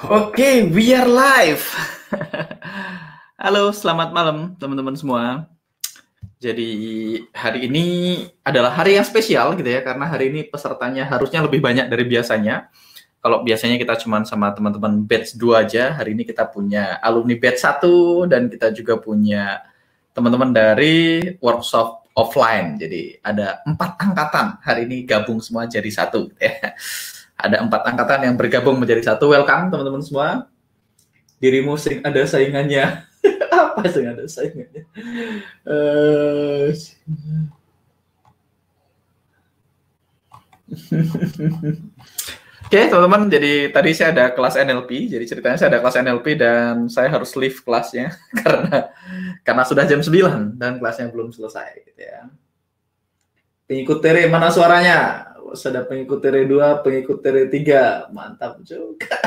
Oke, we are live. Halo, selamat malam teman-teman semua. Jadi hari ini adalah hari yang spesial gitu ya, karena hari ini pesertanya harusnya lebih banyak dari biasanya. Kalau biasanya kita cuma sama teman-teman batch 2 aja, hari ini kita punya alumni batch 1 dan kita juga punya teman-teman dari workshop offline. Jadi ada 4 angkatan hari ini gabung semua jadi satu. Ya. Ada 4 angkatan yang bergabung menjadi satu. Welcome teman-teman semua. Dirimu ada saingannya. Apa sih ada saingannya? Oke, teman-teman, jadi tadi saya ada kelas NLP. Jadi ceritanya saya ada kelas NLP dan saya harus leave kelasnya karena sudah jam 9 dan kelasnya belum selesai gitu ya. Pengikut Tere mana suaranya? Ada pengikut Tere 2, pengikut Tere 3. Mantap juga.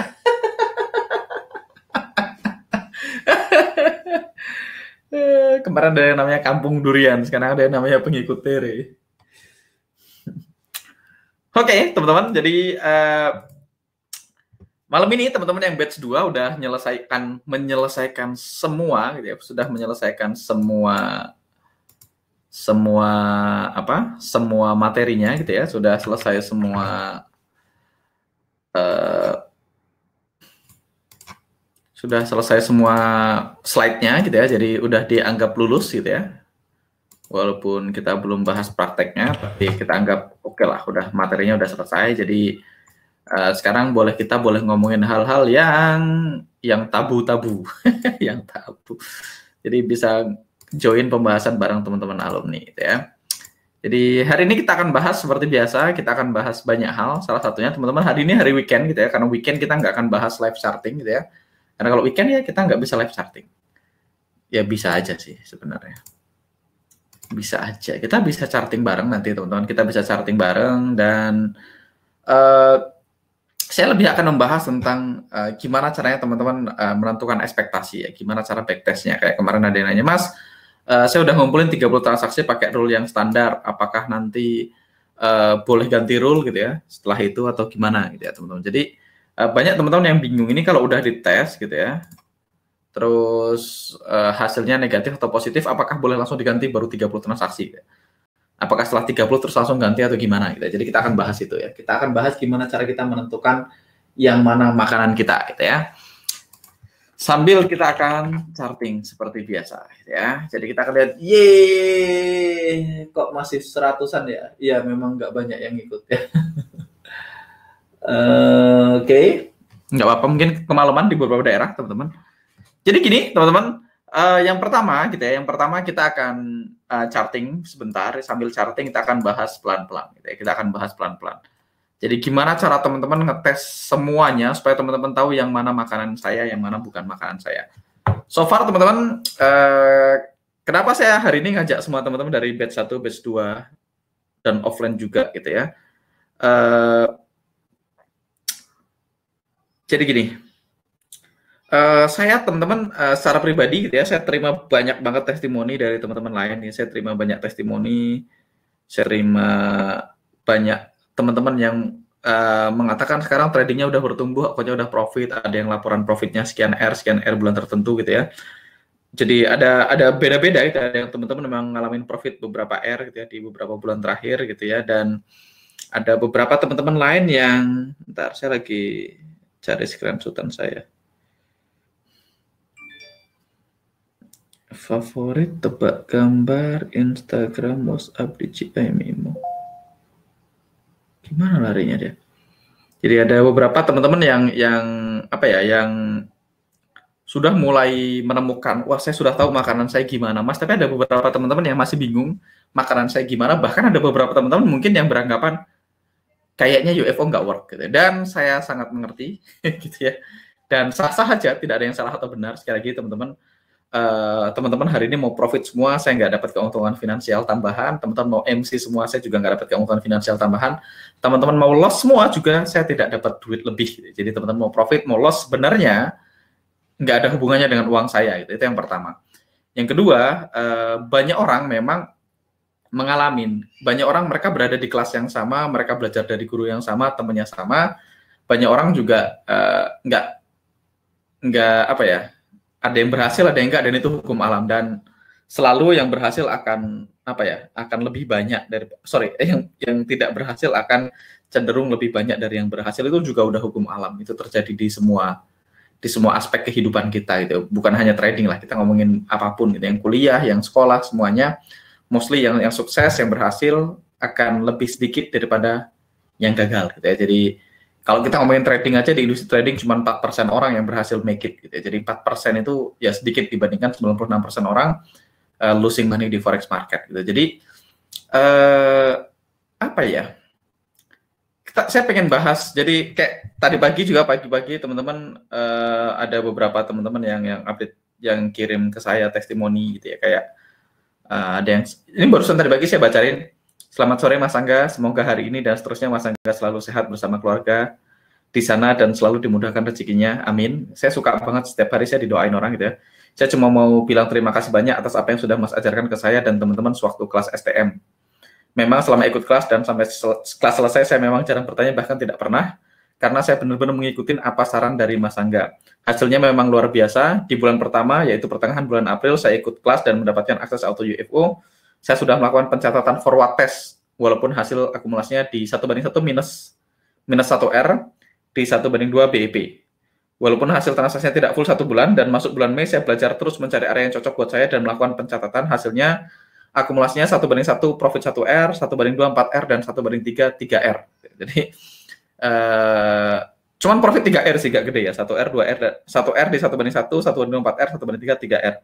Kemarin ada yang namanya Kampung Durian, sekarang ada yang namanya pengikut Tere. Oke, teman-teman, jadi malam ini teman-teman yang batch 2 udah menyelesaikan semua gitu ya, sudah menyelesaikan semua materinya gitu ya, sudah selesai semua slide-nya gitu ya, jadi udah dianggap lulus gitu ya. Walaupun kita belum bahas prakteknya, tapi kita anggap oke lah, udah materinya udah selesai. Jadi sekarang kita boleh ngomongin hal-hal yang tabu-tabu, yang tabu. Jadi bisa join pembahasan bareng teman-teman alumni, gitu ya. Jadi hari ini kita akan bahas seperti biasa, kita akan bahas banyak hal. Salah satunya teman-teman hari ini hari weekend gitu ya, karena weekend kita nggak akan bahas live charting gitu ya. Karena kalau weekend ya kita nggak bisa live charting. Ya bisa aja sih sebenarnya. Bisa aja, kita bisa charting bareng nanti teman-teman, kita bisa charting bareng dan saya lebih akan membahas tentang gimana caranya teman-teman menentukan ekspektasi ya, gimana cara backtestnya. Kayak kemarin ada yang nanya, Mas, saya udah ngumpulin 30 transaksi pakai rule yang standar, apakah nanti boleh ganti rule gitu ya setelah itu atau gimana gitu ya teman-teman. Jadi banyak teman-teman yang bingung ini kalau udah dites gitu ya, terus hasilnya negatif atau positif, apakah boleh langsung diganti baru 30 transaksi gitu ya? Apakah setelah 30 terus langsung ganti atau gimana gitu. Jadi kita akan bahas itu ya. Kita akan bahas gimana cara kita menentukan yang mana makanan kita gitu ya. Sambil kita akan charting seperti biasa gitu ya. Jadi kita akan lihat, kok masih 100-an ya? Iya, memang nggak banyak yang ikut ya. Oke. Nggak apa-apa, mungkin kemalaman di beberapa daerah, teman-teman. Jadi gini, teman-teman, yang pertama gitu ya, kita akan charting sebentar, sambil charting kita akan bahas pelan-pelan gitu ya. Kita akan bahas pelan-pelan. Jadi gimana cara teman-teman ngetes semuanya supaya teman-teman tahu yang mana makanan saya, yang mana bukan makanan saya. So far teman-teman, kenapa saya hari ini ngajak semua teman-teman dari batch 1, batch 2 dan offline juga gitu ya. Jadi gini, saya teman-teman secara pribadi gitu ya, saya terima banyak banget testimoni dari teman-teman lain ya. Saya terima banyak testimoni, saya terima banyak teman-teman yang mengatakan sekarang tradingnya udah bertumbuh, pokoknya udah profit, ada yang laporan profitnya sekian R bulan tertentu gitu ya. Jadi ada beda-beda gitu, ada yang teman-teman memang ngalamin profit beberapa R gitu ya di beberapa bulan terakhir gitu ya, dan ada beberapa teman-teman lain yang, bentar saya lagi cari screenshotan saya. Favorit tebak gambar Instagram WhatsApp di GPMIMO. Gimana larinya dia? Jadi ada beberapa teman-teman yang sudah mulai menemukan, wah saya sudah tahu makanan saya gimana, Mas. Tapi ada beberapa teman-teman yang masih bingung makanan saya gimana. Bahkan ada beberapa teman-teman mungkin yang beranggapan kayaknya UFO nggak work gitu. Dan saya sangat mengerti gitu ya. Dan sah-sah aja, tidak ada yang salah atau benar. Sekali lagi teman-teman hari ini mau profit semua, saya nggak dapat keuntungan finansial tambahan. Teman-teman mau MC semua, saya juga nggak dapat keuntungan finansial tambahan. Teman-teman mau loss semua juga, saya tidak dapat duit lebih. Jadi teman-teman mau profit, mau loss, sebenarnya nggak ada hubungannya dengan uang saya. Itu yang pertama. Yang kedua, banyak orang memang banyak orang mereka berada di kelas yang sama, mereka belajar dari guru yang sama, temannya sama. Banyak orang juga nggak nggak apa ya, ada yang berhasil, ada yang enggak, dan itu hukum alam. Dan selalu yang berhasil akan apa ya, akan lebih banyak dari yang tidak berhasil akan cenderung lebih banyak dari yang berhasil. Itu juga udah hukum alam, itu terjadi di semua aspek kehidupan kita gitu. Bukan hanya trading lah, kita ngomongin apapun gitu, yang kuliah, yang sekolah, semuanya mostly yang sukses, yang berhasil akan lebih sedikit daripada yang gagal gitu ya. Jadi kalau kita ngomongin trading aja, di industri trading cuma 4% orang yang berhasil make it gitu ya. Jadi 4% itu ya sedikit dibandingkan 96% orang losing money di forex market gitu. Jadi apa ya? Saya pengen bahas, jadi kayak tadi pagi teman-teman ada beberapa teman-teman yang update, yang kirim ke saya testimoni gitu ya, kayak ada yang ini barusan tadi pagi saya bacain. Selamat sore Mas Angga, semoga hari ini dan seterusnya Mas Angga selalu sehat bersama keluarga di sana dan selalu dimudahkan rezekinya, amin. Saya suka banget setiap hari saya didoain orang gitu ya. Saya cuma mau bilang terima kasih banyak atas apa yang sudah Mas ajarkan ke saya dan teman-teman sewaktu kelas STM. Memang selama ikut kelas dan sampai kelas selesai saya memang jarang bertanya, bahkan tidak pernah, karena saya benar-benar mengikuti apa saran dari Mas Angga. Hasilnya memang luar biasa. Di bulan pertama, yaitu pertengahan bulan April, saya ikut kelas dan mendapatkan akses auto UFO. Saya sudah melakukan pencatatan forward test, walaupun hasil akumulasinya di 1:1 minus 1R, di 1:2 BEP. Walaupun hasil transaksinya tidak full 1 bulan, dan masuk bulan Mei, saya belajar terus mencari area yang cocok buat saya dan melakukan pencatatan. Hasilnya akumulasinya 1:1 profit 1R, 1:2 4R, dan 1:3 3R. Jadi cuman profit 3R sih, gak gede ya, 1R 2R, 1R di 1:1, 1:2 4R, 1:3 3R.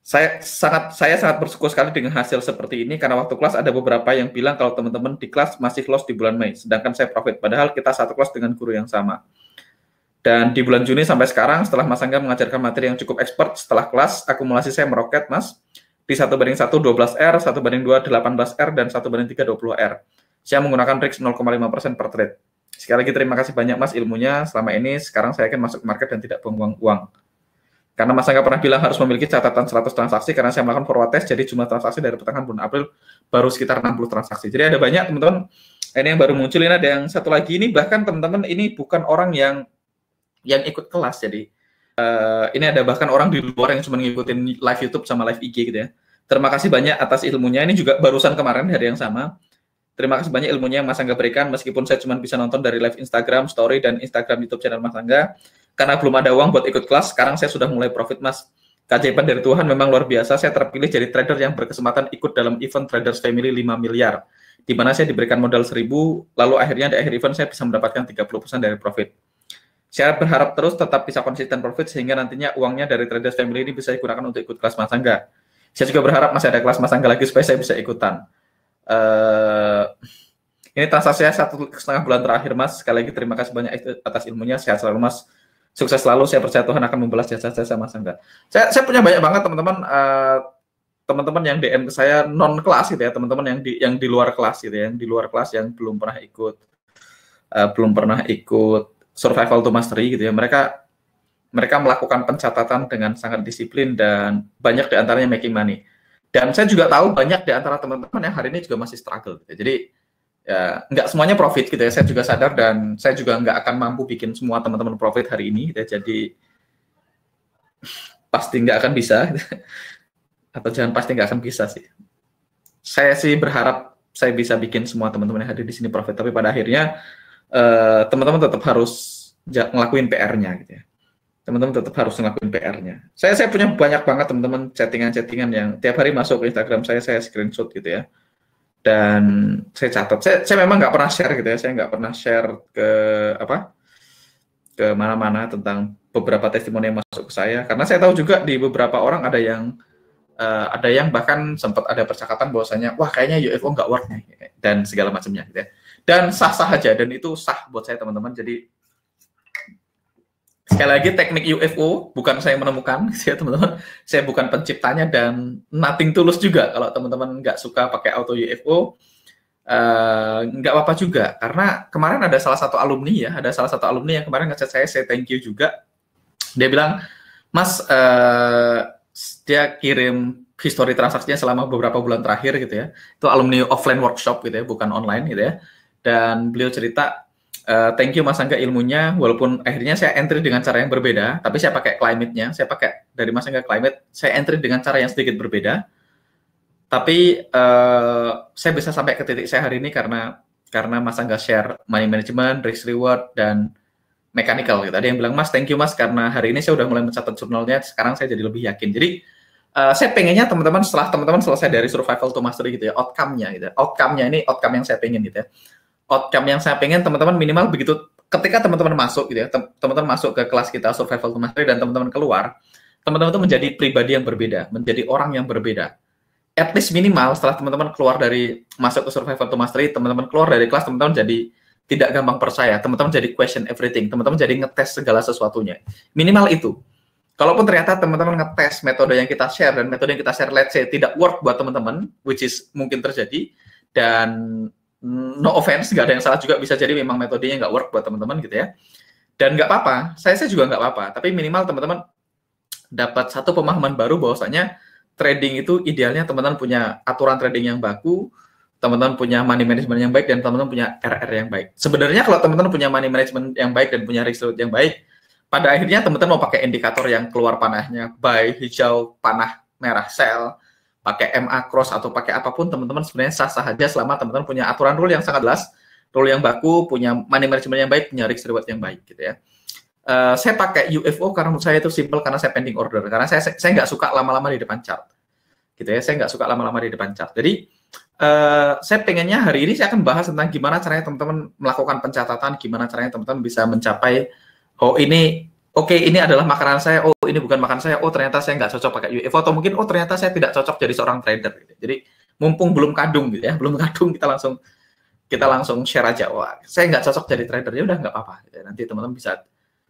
Saya sangat bersyukur sekali dengan hasil seperti ini, karena waktu kelas ada beberapa yang bilang kalau teman-teman di kelas masih loss di bulan Mei, sedangkan saya profit, padahal kita satu kelas dengan guru yang sama. Dan di bulan Juni sampai sekarang, setelah Mas Angga mengajarkan materi yang cukup expert, setelah kelas akumulasi saya meroket, Mas, di 1:1 12R, 1:2 18R, dan 1:3 20R. Saya menggunakan risk 0,5% per trade. Sekali lagi terima kasih banyak Mas ilmunya selama ini. Sekarang saya akan masuk ke market dan tidak buang-buang uang. Karena Mas Angga pernah bilang harus memiliki catatan 100 transaksi, karena saya melakukan forward test, jadi jumlah transaksi dari pertengahan bulan April baru sekitar 60 transaksi. Jadi ada banyak teman-teman, ini yang baru muncul, ini ada yang satu lagi, ini bahkan teman-teman ini bukan orang yang ikut kelas, jadi ini ada bahkan orang di luar yang cuma ngikutin live YouTube sama live IG gitu ya. Terima kasih banyak atas ilmunya, ini juga barusan kemarin hari yang sama. Terima kasih banyak ilmunya yang Mas Angga berikan, meskipun saya cuma bisa nonton dari live Instagram, story, dan Instagram YouTube channel Mas Angga. Karena belum ada uang buat ikut kelas, sekarang saya sudah mulai profit, Mas. Keajaiban dari Tuhan memang luar biasa, saya terpilih jadi trader yang berkesempatan ikut dalam event Traders Family 5 miliar, di mana saya diberikan modal 1.000, lalu akhirnya di akhir event saya bisa mendapatkan 30% dari profit. Saya berharap terus tetap bisa konsisten profit, sehingga nantinya uangnya dari Traders Family ini bisa digunakan untuk ikut kelas Mas Angga. Saya juga berharap masih ada kelas Mas Angga lagi supaya saya bisa ikutan. Ini transaksinya 1,5 bulan terakhir, Mas. Sekali lagi terima kasih banyak atas ilmunya. Sehat selalu, Mas. Sukses selalu. Saya percaya Tuhan akan membalas jasa-jasa Mas Angga. Saya punya banyak banget teman-teman, teman-teman yang DM ke saya non kelas gitu ya, teman-teman yang di luar kelas gitu ya, yang di luar kelas yang belum pernah ikut survival to mastery gitu ya. Mereka melakukan pencatatan dengan sangat disiplin dan banyak di antaranya making money. Dan saya juga tahu banyak di antara teman-teman yang hari ini juga masih struggle gitu. Jadi ya nggak semuanya profit gitu ya. Saya juga sadar, dan saya juga nggak akan mampu bikin semua teman-teman profit hari ini gitu ya. Jadi pasti nggak akan bisa atau jangan pasti nggak akan bisa sih. Saya sih berharap saya bisa bikin semua teman-teman yang hadir di sini profit, tapi pada akhirnya teman-teman tetap harus ngelakuin PR-nya gitu ya. Teman-teman tetap harus ngelakuin PR-nya. Saya punya banyak banget teman-teman chattingan yang tiap hari masuk ke Instagram saya screenshot gitu ya. Dan saya catat. Saya memang nggak pernah share gitu ya. Saya nggak pernah share ke mana-mana tentang beberapa testimoni yang masuk ke saya, karena saya tahu juga di beberapa orang ada yang bahkan sempat ada percakapan bahwasanya wah kayaknya UFO nggak work nih dan segala macamnya gitu ya. Dan sah-sah aja, dan itu sah buat saya teman-teman. Jadi sekali lagi, teknik UFO bukan saya menemukan, ya teman-teman. Saya bukan penciptanya, dan nothing tulus juga. Kalau teman-teman nggak suka pakai auto UFO, nggak apa-apa juga. Karena kemarin ada salah satu alumni yang kemarin nge-chat saya thank you juga. Dia bilang, Mas, dia kirim history transaksinya selama beberapa bulan terakhir gitu ya. Itu alumni offline workshop gitu ya, bukan online gitu ya. Dan beliau cerita, Thank you Mas Angga ilmunya, walaupun akhirnya saya entry dengan cara yang berbeda, tapi saya pakai climate-nya, saya pakai dari Mas Angga climate, saya entry dengan cara yang sedikit berbeda, tapi saya bisa sampai ke titik saya hari ini karena Mas Angga share money management, risk reward, dan mechanical. Gitu. Ada yang bilang, Mas, thank you Mas, karena hari ini saya udah mulai mencatat jurnalnya, sekarang saya jadi lebih yakin. Jadi saya pengennya teman-teman setelah teman-teman selesai dari survival to mastery gitu ya, outcome-nya gitu. Outcome-nya ini outcome yang saya pengen gitu ya. Outcome yang saya pengen teman-teman minimal begitu ketika teman-teman masuk gitu ya, teman-teman masuk ke kelas kita survival to mastery dan teman-teman keluar, teman-teman itu menjadi pribadi yang berbeda, menjadi orang yang berbeda. At least minimal setelah teman-teman keluar dari masuk ke survival to mastery, teman-teman keluar dari kelas, teman-teman jadi tidak gampang percaya, teman-teman jadi question everything, teman-teman jadi ngetes segala sesuatunya. Minimal itu. Kalaupun ternyata teman-teman ngetes metode yang kita share dan metode yang kita share let's say tidak work buat teman-teman, which is mungkin terjadi, dan no offense, nggak ada yang salah juga, bisa jadi memang metodenya nggak work buat teman-teman gitu ya. Dan nggak apa-apa, saya juga nggak apa-apa, tapi minimal teman-teman dapat satu pemahaman baru bahwasanya trading itu idealnya teman-teman punya aturan trading yang baku, teman-teman punya money management yang baik, dan teman-teman punya RR yang baik. Sebenarnya kalau teman-teman punya money management yang baik dan punya risk reward yang baik, pada akhirnya teman-teman mau pakai indikator yang keluar panahnya, buy, hijau, panah, merah, sell, pakai MA cross atau pakai apapun, teman-teman sebenarnya sah-sah aja selama teman-teman punya aturan rule yang sangat jelas, rule yang baku, punya money management yang baik, punya risk reward yang baik gitu ya. Saya pakai UFO karena menurut saya itu simple karena saya pending order, karena saya nggak suka lama-lama di depan chart gitu ya, saya nggak suka lama-lama di depan chart. Jadi saya pengennya hari ini saya akan bahas tentang gimana caranya teman-teman melakukan pencatatan, gimana caranya teman-teman bisa mencapai oh ini oke, ini adalah makanan saya, oh ini bukan makanan saya, oh ternyata saya nggak cocok pakai UFO, atau mungkin oh ternyata saya tidak cocok jadi seorang trader gitu. Jadi mumpung belum kadung gitu ya, belum kadung, kita langsung share aja, wah saya nggak cocok jadi trader, ya udah nggak apa-apa gitu ya. Nanti teman-teman bisa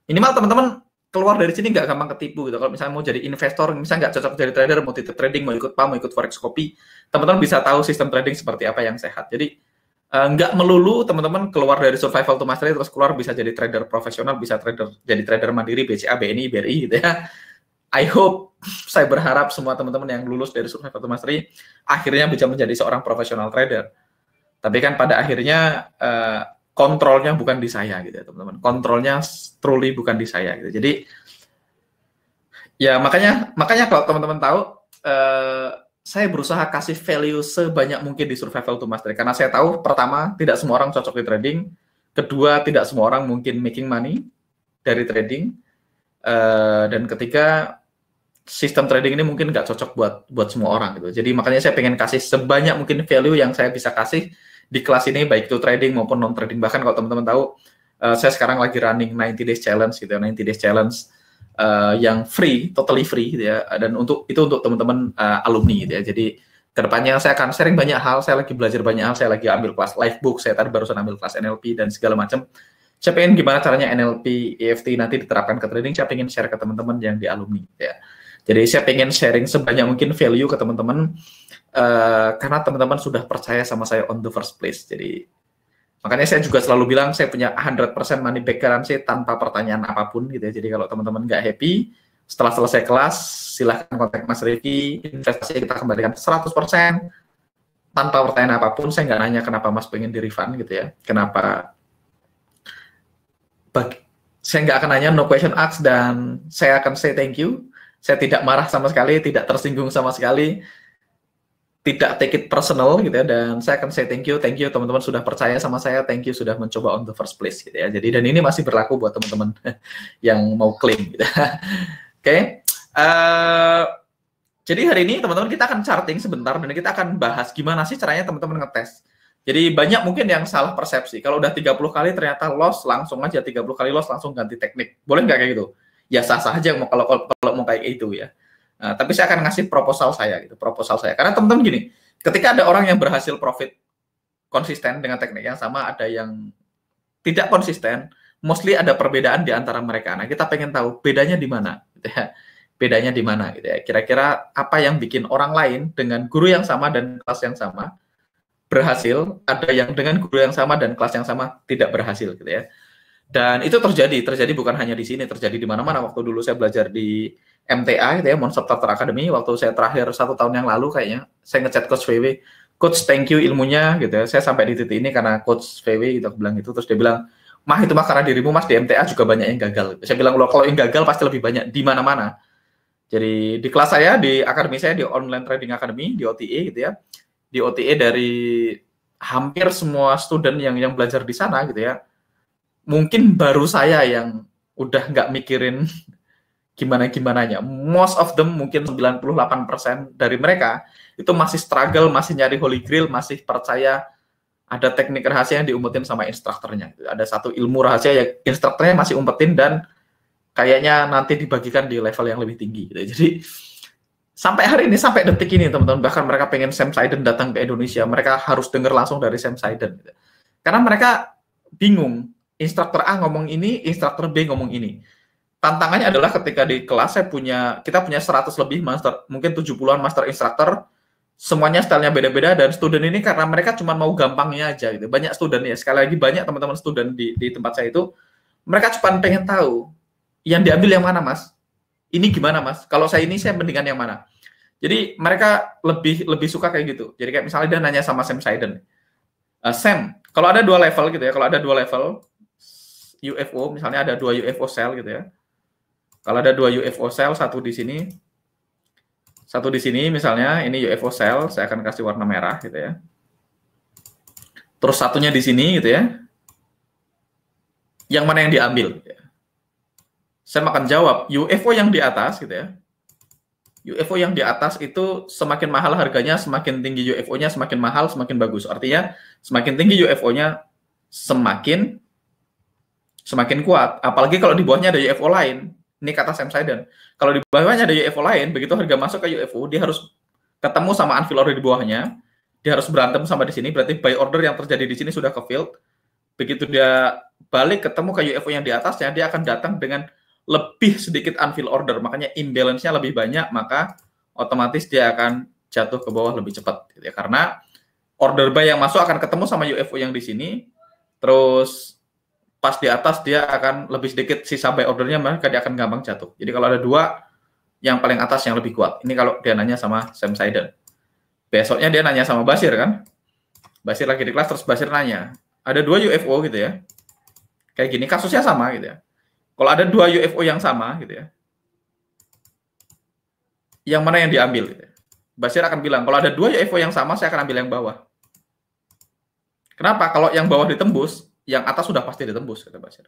minimal teman-teman keluar dari sini nggak gampang ketipu gitu. Kalau misalnya mau jadi investor, misalnya nggak cocok jadi trader, mau trading, mau ikut PAM, mau ikut forex kopi, teman-teman bisa tahu sistem trading seperti apa yang sehat. Jadi nggak melulu teman-teman keluar dari survival to mastery terus keluar bisa jadi trader profesional, bisa jadi trader mandiri, BCA, BNI, BRI gitu ya. I hope, saya berharap semua teman-teman yang lulus dari survival to mastery akhirnya bisa menjadi seorang profesional trader. Tapi kan pada akhirnya kontrolnya bukan di saya gitu ya teman-teman. Kontrolnya truly bukan di saya gitu. Jadi ya makanya kalau teman-teman tahu saya berusaha kasih value sebanyak mungkin di survival to mastery karena saya tahu pertama tidak semua orang cocok di trading, kedua tidak semua orang mungkin making money dari trading, dan ketiga sistem trading ini mungkin nggak cocok buat semua orang gitu. Jadi makanya saya pengen kasih sebanyak mungkin value yang saya bisa kasih di kelas ini, baik itu trading maupun non trading. Bahkan kalau teman-teman tahu saya sekarang lagi running 90 days challenge gitu ya, 90 days challenge yang free, totally free gitu ya, dan untuk teman-teman alumni gitu ya. Jadi kedepannya saya akan sharing banyak hal, saya lagi belajar banyak hal, saya lagi ambil kelas live book, saya tadi barusan ambil kelas NLP dan segala macam. Saya pengen gimana caranya NLP, EFT nanti diterapkan ke trading, saya pengen share ke teman-teman yang di alumni gitu ya. Jadi saya pengen sharing sebanyak mungkin value ke teman-teman karena teman-teman sudah percaya sama saya on the first place. Jadi makanya saya juga selalu bilang saya punya 100% money back guarantee tanpa pertanyaan apapun gitu ya. Jadi kalau teman-teman nggak happy setelah selesai kelas, silahkan kontak Mas Rifki, investasi kita kembalikan 100% tanpa pertanyaan apapun. Saya nggak nanya kenapa Mas pengen di refund gitu ya. Kenapa? Saya nggak akan nanya, no question asked, dan saya akan say thank you. Saya tidak marah sama sekali, tidak tersinggung sama sekali, tidak take it personal gitu ya, dan saya akan say thank you teman-teman sudah percaya sama saya, thank you sudah mencoba on the first place gitu ya. Jadi dan ini masih berlaku buat teman-teman yang mau klaim gitu. Oke. Jadi hari ini teman-teman kita akan charting sebentar dan kita akan bahas gimana sih caranya teman-teman ngetes. Jadi banyak mungkin yang salah persepsi. Kalau udah 30 kali ternyata loss, langsung aja 30 kali loss langsung ganti teknik. Boleh nggak kayak gitu? Ya sah-sah aja mau kalau mau kayak itu ya. Nah, tapi saya akan ngasih proposal saya gitu, proposal saya. Karena teman-teman gini, ketika ada orang yang berhasil profit konsisten dengan teknik yang sama, ada yang tidak konsisten, mostly ada perbedaan di antara mereka. Nah, kita pengen tahu bedanya di mana gitu ya. Bedanya di mana gitu ya. Kira-kira apa yang bikin orang lain dengan guru yang sama dan kelas yang sama berhasil, ada yang dengan guru yang sama dan kelas yang sama tidak berhasil gitu ya. Dan itu terjadi bukan hanya di sini, terjadi di mana-mana. Waktu dulu saya belajar di MTA gitu ya, Monster Starter Academy, waktu saya terakhir 1 tahun yang lalu kayaknya, saya ngechat Coach VW, Coach thank you ilmunya gitu ya, saya sampai di titik ini karena Coach VW gitu bilang itu, terus dia bilang, Mah itu mah karena dirimu Mas di MTA juga banyak yang gagal. Saya bilang loh kalau yang gagal pasti lebih banyak di mana-mana. Jadi di kelas saya, di akademi saya, di Online Trading Academy, di OTA gitu ya. Di OTA dari hampir semua student yang belajar di sana gitu ya. Mungkin baru saya yang udah nggak mikirin gimana-gimananya. Most of them, mungkin 98% dari mereka itu masih struggle, masih nyari holy grail, masih percaya ada teknik rahasia yang diumpetin sama instrukturnya. Ada satu ilmu rahasia yang instrukturnya masih umpetin dan kayaknya nanti dibagikan di level yang lebih tinggi. Jadi sampai hari ini, sampai detik ini teman-teman, bahkan mereka pengen Sam Siden datang ke Indonesia, mereka harus dengar langsung dari Sam Siden. Karena mereka bingung, instruktur A ngomong ini, instruktur B ngomong ini. Tantangannya adalah ketika di kelas kita punya 100 lebih master, mungkin 70-an master instructor, semuanya stylenya beda-beda, dan student ini karena mereka cuma mau gampangnya aja gitu. Banyak student ya, sekali lagi banyak teman-teman student di tempat saya itu, mereka cuma pengen tahu yang diambil yang mana Mas, ini gimana Mas, kalau saya ini saya mendingan yang mana. Jadi mereka lebih suka kayak gitu. Jadi kayak misalnya dia nanya sama Sam Siden, Sam, kalau ada dua level gitu ya, kalau ada dua level UFO, misalnya ada dua UFO cell gitu ya, kalau ada dua UFO cell, satu di sini misalnya, ini UFO cell, saya akan kasih warna merah gitu ya. Terus satunya di sini gitu ya. Yang mana yang diambil? Saya akan jawab, UFO yang di atas gitu ya. UFO yang di atas itu semakin mahal harganya, semakin tinggi UFO-nya, semakin mahal, semakin bagus. Artinya semakin tinggi UFO-nya, semakin kuat. Apalagi kalau di bawahnya ada UFO lain. Ini kata Sam Siden. Kalau di bawahnya ada UFO lain, begitu harga masuk ke UFO, dia harus ketemu sama unfill order di bawahnya. Dia harus berantem sama di sini, berarti buy order yang terjadi di sini sudah ke-filled. Begitu dia balik ketemu ke UFO yang di atasnya, dia akan datang dengan lebih sedikit unfill order. Makanya imbalance-nya lebih banyak, maka otomatis dia akan jatuh ke bawah lebih cepat. Gitu ya. Karena order buy yang masuk akan ketemu sama UFO yang di sini, terus pas di atas dia akan lebih sedikit sisa buy ordernya, maka dia akan gampang jatuh. Jadi kalau ada dua, yang paling atas yang lebih kuat. Ini kalau dia nanya sama Sam Siden. Besoknya dia nanya sama Basir kan. Basir lagi di kelas, terus Basir nanya, ada dua UFO gitu ya. Kayak gini, kasusnya sama gitu ya. Kalau ada dua UFO yang sama gitu ya, yang mana yang diambil? Gitu ya. Basir akan bilang, kalau ada dua UFO yang sama, saya akan ambil yang bawah. Kenapa? Kalau yang bawah ditembus, yang atas sudah pasti ditembus, kata Basir.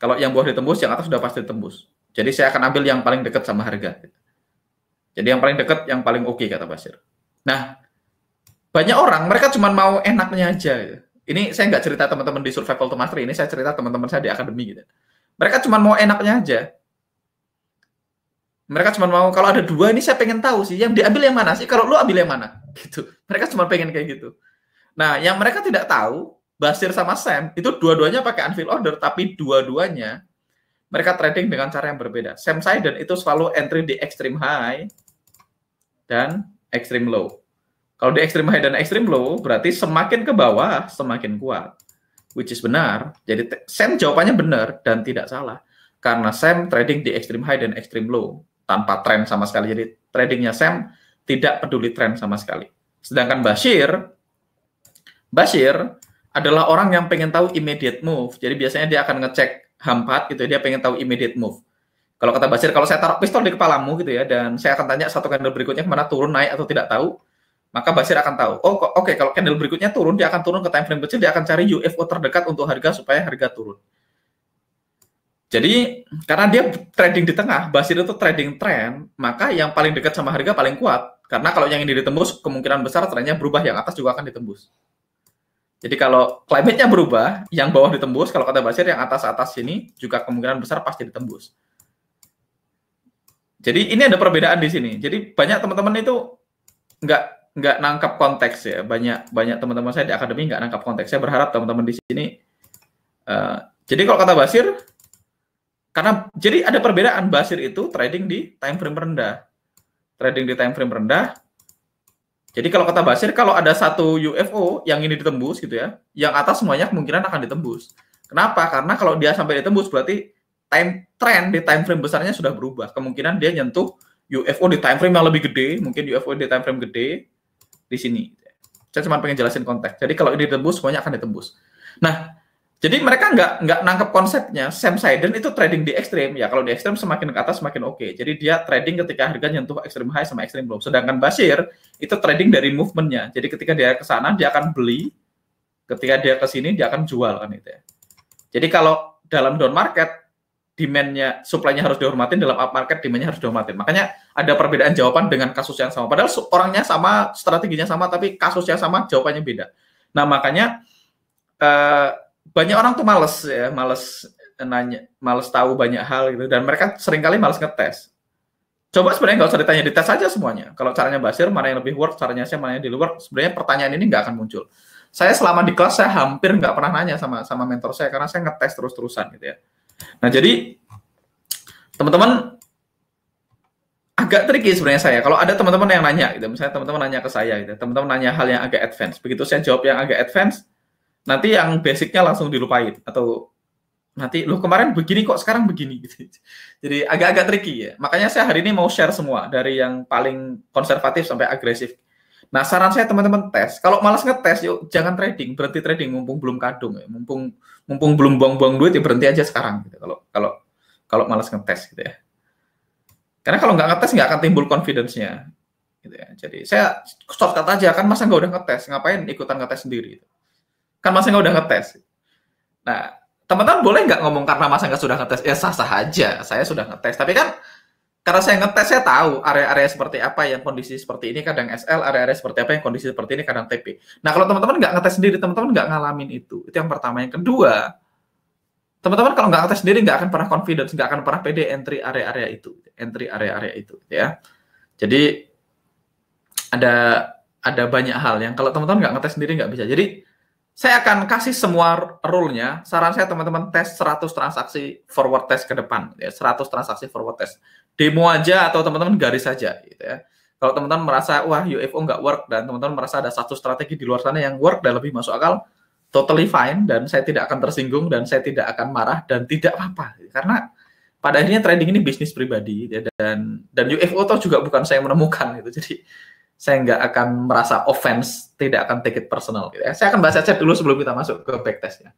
Kalau yang bawah ditembus, yang atas sudah pasti ditembus. Jadi saya akan ambil yang paling dekat sama harga. Jadi yang paling dekat, yang paling oke, kata Basir. Nah, banyak orang, mereka cuma mau enaknya aja. Ini saya nggak cerita teman-teman di Survival to Mastery, ini saya cerita teman-teman saya di akademi gitu. Mereka cuma mau enaknya aja. Mereka cuma mau, kalau ada dua ini saya pengen tahu sih, yang diambil yang mana sih? Kalau lu ambil yang mana? Gitu. Mereka cuma pengen kayak gitu. Nah, yang mereka tidak tahu, Basir sama Sam, itu dua-duanya pakai unfill order, tapi dua-duanya mereka trading dengan cara yang berbeda. Sam Siden itu selalu entry di extreme high dan extreme low. Kalau di extreme high dan extreme low, berarti semakin ke bawah, semakin kuat. Which is benar. Jadi Sam jawabannya benar dan tidak salah. Karena Sam trading di extreme high dan extreme low. Tanpa tren sama sekali. Jadi tradingnya Sam tidak peduli tren sama sekali. Sedangkan Basir adalah orang yang pengen tahu immediate move. Jadi biasanya dia akan ngecek hampat gitu, dia pengen tahu immediate move. Kalau kata Basir, kalau saya taruh pistol di kepalamu gitu ya, dan saya akan tanya satu candle berikutnya kemana, turun, naik atau tidak tahu, maka Basir akan tahu. Oh, oke, kalau candle berikutnya turun, dia akan turun ke time frame kecil, dia akan cari UFO terdekat untuk harga supaya harga turun. Jadi karena dia trading di tengah, Basir itu trading trend, maka yang paling dekat sama harga paling kuat. Karena kalau yang ini ditembus, kemungkinan besar trennya berubah, yang atas juga akan ditembus. Jadi kalau climate-nya berubah, yang bawah ditembus, kalau kata Basir yang atas-atas sini juga kemungkinan besar pasti ditembus. Jadi ini ada perbedaan di sini. Jadi banyak teman-teman itu nggak nangkap konteks ya. Banyak teman-teman saya di akademi nggak nangkap konteks. Saya berharap teman-teman di sini. Jadi kalau kata Basir, karena jadi ada perbedaan. Basir itu trading di time frame rendah. Trading di time frame rendah. Jadi kalau kata Basir, kalau ada satu UFO yang ini ditembus gitu ya, yang atas semuanya kemungkinan akan ditembus. Kenapa? Karena kalau dia sampai ditembus berarti trend di time frame besarnya sudah berubah. Kemungkinan dia nyentuh UFO di time frame yang lebih gede, mungkin UFO di time frame gede di sini. Saya cuma pengen jelasin konteks. Jadi kalau ini ditembus, semuanya akan ditembus. Nah, Jadi mereka nggak nangkep konsepnya. Sam Siden itu trading di ekstrim. Ya kalau di ekstrim semakin ke atas semakin oke. Jadi dia trading ketika harga nyentuh ekstrim high sama ekstrim low. Sedangkan Bashir itu trading dari movementnya. Jadi ketika dia ke sana dia akan beli, ketika dia ke sini dia akan jual kan itu ya. Jadi kalau dalam down market demand-nya, supply-nya harus dihormatin, dalam up market demand-nya harus dihormatin. Makanya ada perbedaan jawaban dengan kasus yang sama. Padahal orangnya sama, strateginya sama, tapi kasusnya sama, jawabannya beda. Nah makanya banyak orang tuh males ya, males nanya, males tahu banyak hal gitu, dan mereka seringkali males ngetes. Coba sebenarnya nggak usah ditanya, dites aja semuanya. Kalau caranya Basir, mana yang lebih work, caranya saya mana yang di luar, sebenarnya pertanyaan ini nggak akan muncul. Saya selama di kelas, saya hampir nggak pernah nanya sama mentor saya, karena saya ngetes terus-terusan gitu ya. Nah jadi, teman-teman, agak tricky sebenarnya saya. Kalau ada teman-teman yang nanya, gitu, misalnya teman-teman nanya ke saya, gitu, teman-teman nanya hal yang agak advance, begitu saya jawab yang agak advance, nanti yang basicnya langsung dilupain, atau nanti lu kemarin begini kok sekarang begini gitu. Jadi agak-agak tricky ya. Makanya saya hari ini mau share semua dari yang paling konservatif sampai agresif. Nah, saran saya teman-teman tes. Kalau malas ngetes, yuk jangan trading, berhenti trading mumpung belum kadung ya. Mumpung belum buang-buang duit ya berhenti aja sekarang gitu. Kalau malas ngetes gitu ya. Karena kalau nggak ngetes nggak akan timbul confidence-nya gitu ya. Jadi saya shortcut aja, kan masa nggak udah ngetes, ngapain ikutan ngetes sendiri gitu. Kan masa nggak udah ngetes. Nah, teman-teman boleh nggak ngomong karena masa nggak sudah ngetes? Ya sah-sah aja, saya sudah ngetes. Tapi kan karena saya ngetes, saya tahu area-area seperti apa yang kondisi seperti ini kadang SL, area-area seperti apa yang kondisi seperti ini kadang TP. Nah kalau teman-teman nggak ngetes sendiri, teman-teman nggak ngalamin itu yang pertama. Yang kedua, teman-teman kalau nggak ngetes sendiri nggak akan pernah confidence, nggak akan pernah pede entry area-area itu, ya. Jadi ada banyak hal yang kalau teman-teman nggak ngetes sendiri nggak bisa. Jadi saya akan kasih semua rule-nya. Saran saya teman-teman tes 100 transaksi forward test ke depan, ya, 100 transaksi forward test. Demo aja atau teman-teman garis saja gitu ya. Kalau teman-teman merasa wah UFO nggak work dan teman-teman merasa ada satu strategi di luar sana yang work dan lebih masuk akal, totally fine, dan saya tidak akan tersinggung dan saya tidak akan marah dan tidak apa-apa. Karena pada akhirnya trading ini bisnis pribadi ya, dan UFO toh juga bukan saya menemukan gitu. Jadi saya nggak akan merasa offense, tidak akan take it personal. Gitu ya. Saya akan bahas chat dulu sebelum kita masuk ke backtestnya.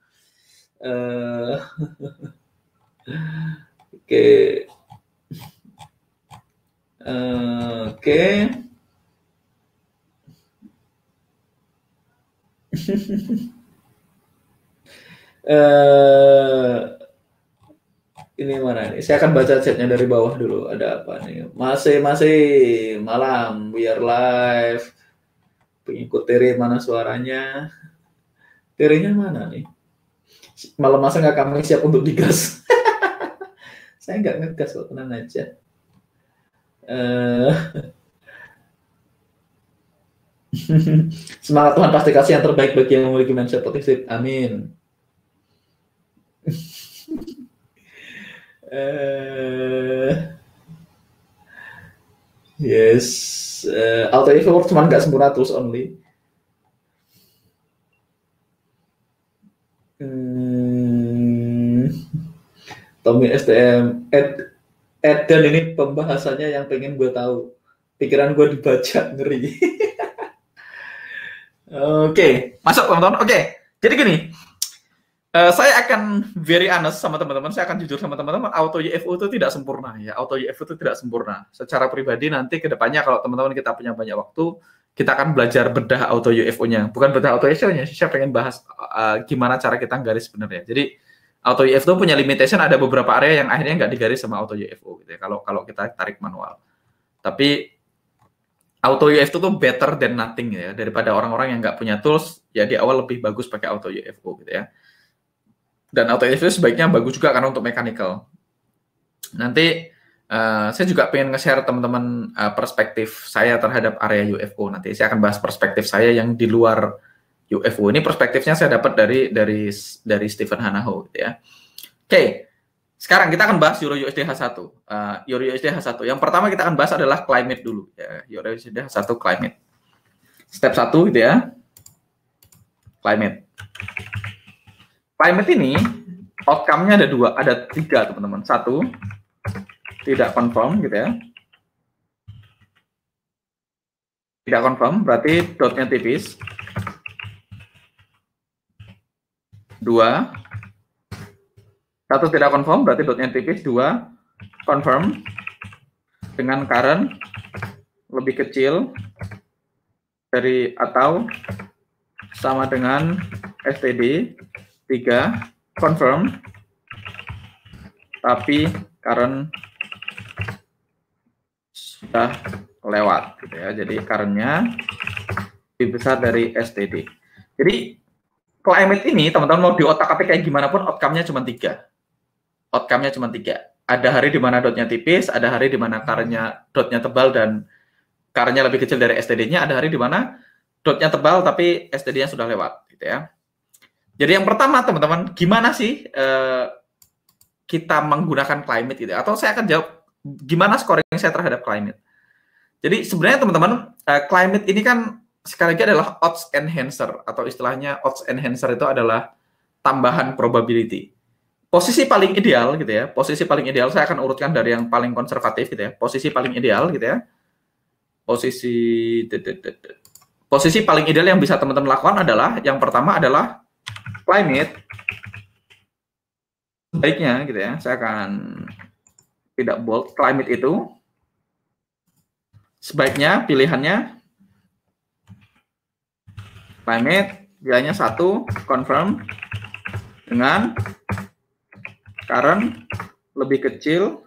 Oke. Ini mana nih? Saya akan baca chatnya dari bawah dulu. Ada apa nih? Masih malam, we are live. Pengikut Tere mana suaranya? Terenya mana nih? Malam masa nggak kami siap untuk digas? Saya nggak ngegas kok, tenang aja. Semangat Tuhan pasti kasih yang terbaik bagi yang memiliki mindset positif. Amin. Yes, auto effort cuman nggak sempurna terus only. Tommy STM, dan ini pembahasannya yang pengen gue tahu. Pikiran gue dibaca, ngeri. Oke, masuk teman-teman. Oke, jadi gini. Saya akan very honest sama teman-teman, saya akan jujur sama teman-teman, auto UFO itu tidak sempurna ya, auto UFO itu tidak sempurna. Secara pribadi nanti ke depannya kalau teman-teman kita punya banyak waktu, kita akan belajar bedah auto UFO-nya. Bukan bedah auto UFO-nya, saya pengen bahas gimana cara kita garis sebenarnya. Jadi auto UFO punya limitation, ada beberapa area yang akhirnya nggak digaris sama auto UFO gitu ya, kalau kita tarik manual. Tapi auto UFO itu better than nothing ya, daripada orang-orang yang nggak punya tools, ya di awal lebih bagus pakai auto UFO gitu ya. Dan auto UFO sebaiknya bagus juga karena untuk mechanical. Nanti saya juga pengen nge-share teman-teman perspektif saya terhadap area UFO. Nanti saya akan bahas perspektif saya yang di luar UFO. Ini perspektifnya saya dapat dari Stephen Hanaho gitu ya. Oke. Sekarang kita akan bahas Euro USD H1. Euro USD H1. Yang pertama kita akan bahas adalah climate dulu ya. Euro USD H1 climate. Step 1 gitu ya. Climate. Climate ini outcome-nya ada tiga teman-teman. Satu, tidak confirm gitu ya. Tidak confirm berarti dotnya tipis. Dua, Satu tidak confirm berarti dotnya tipis. Dua confirm dengan current lebih kecil dari atau sama dengan STD. Tiga confirm tapi current sudah lewat gitu ya. Jadi currentnya lebih besar dari STD. Jadi climate ini teman-teman mau di otak-atik kayak gimana pun outcome-nya cuma 3. Outcome-nya cuma 3. Ada hari di mana dotnya tipis, ada hari di mana current-nya dotnya tebal dan current-nya lebih kecil dari STD-nya, ada hari di mana dotnya tebal tapi STD-nya sudah lewat gitu ya. Jadi yang pertama teman-teman, gimana sih kita menggunakan climate gitu? Atau saya akan jawab gimana scoring saya terhadap climate. Jadi sebenarnya teman-teman, climate ini kan sekali lagi adalah odds enhancer atau istilahnya odds enhancer itu adalah tambahan probability. Posisi paling ideal gitu ya. Posisi paling ideal saya akan urutkan dari yang paling konservatif gitu ya. Posisi paling ideal gitu ya. Posisi paling ideal yang bisa teman-teman lakukan adalah yang pertama adalah climate sebaiknya gitu ya. Saya akan tidak bold. Climate itu sebaiknya pilihannya climate pilihannya 1 confirm dengan current lebih kecil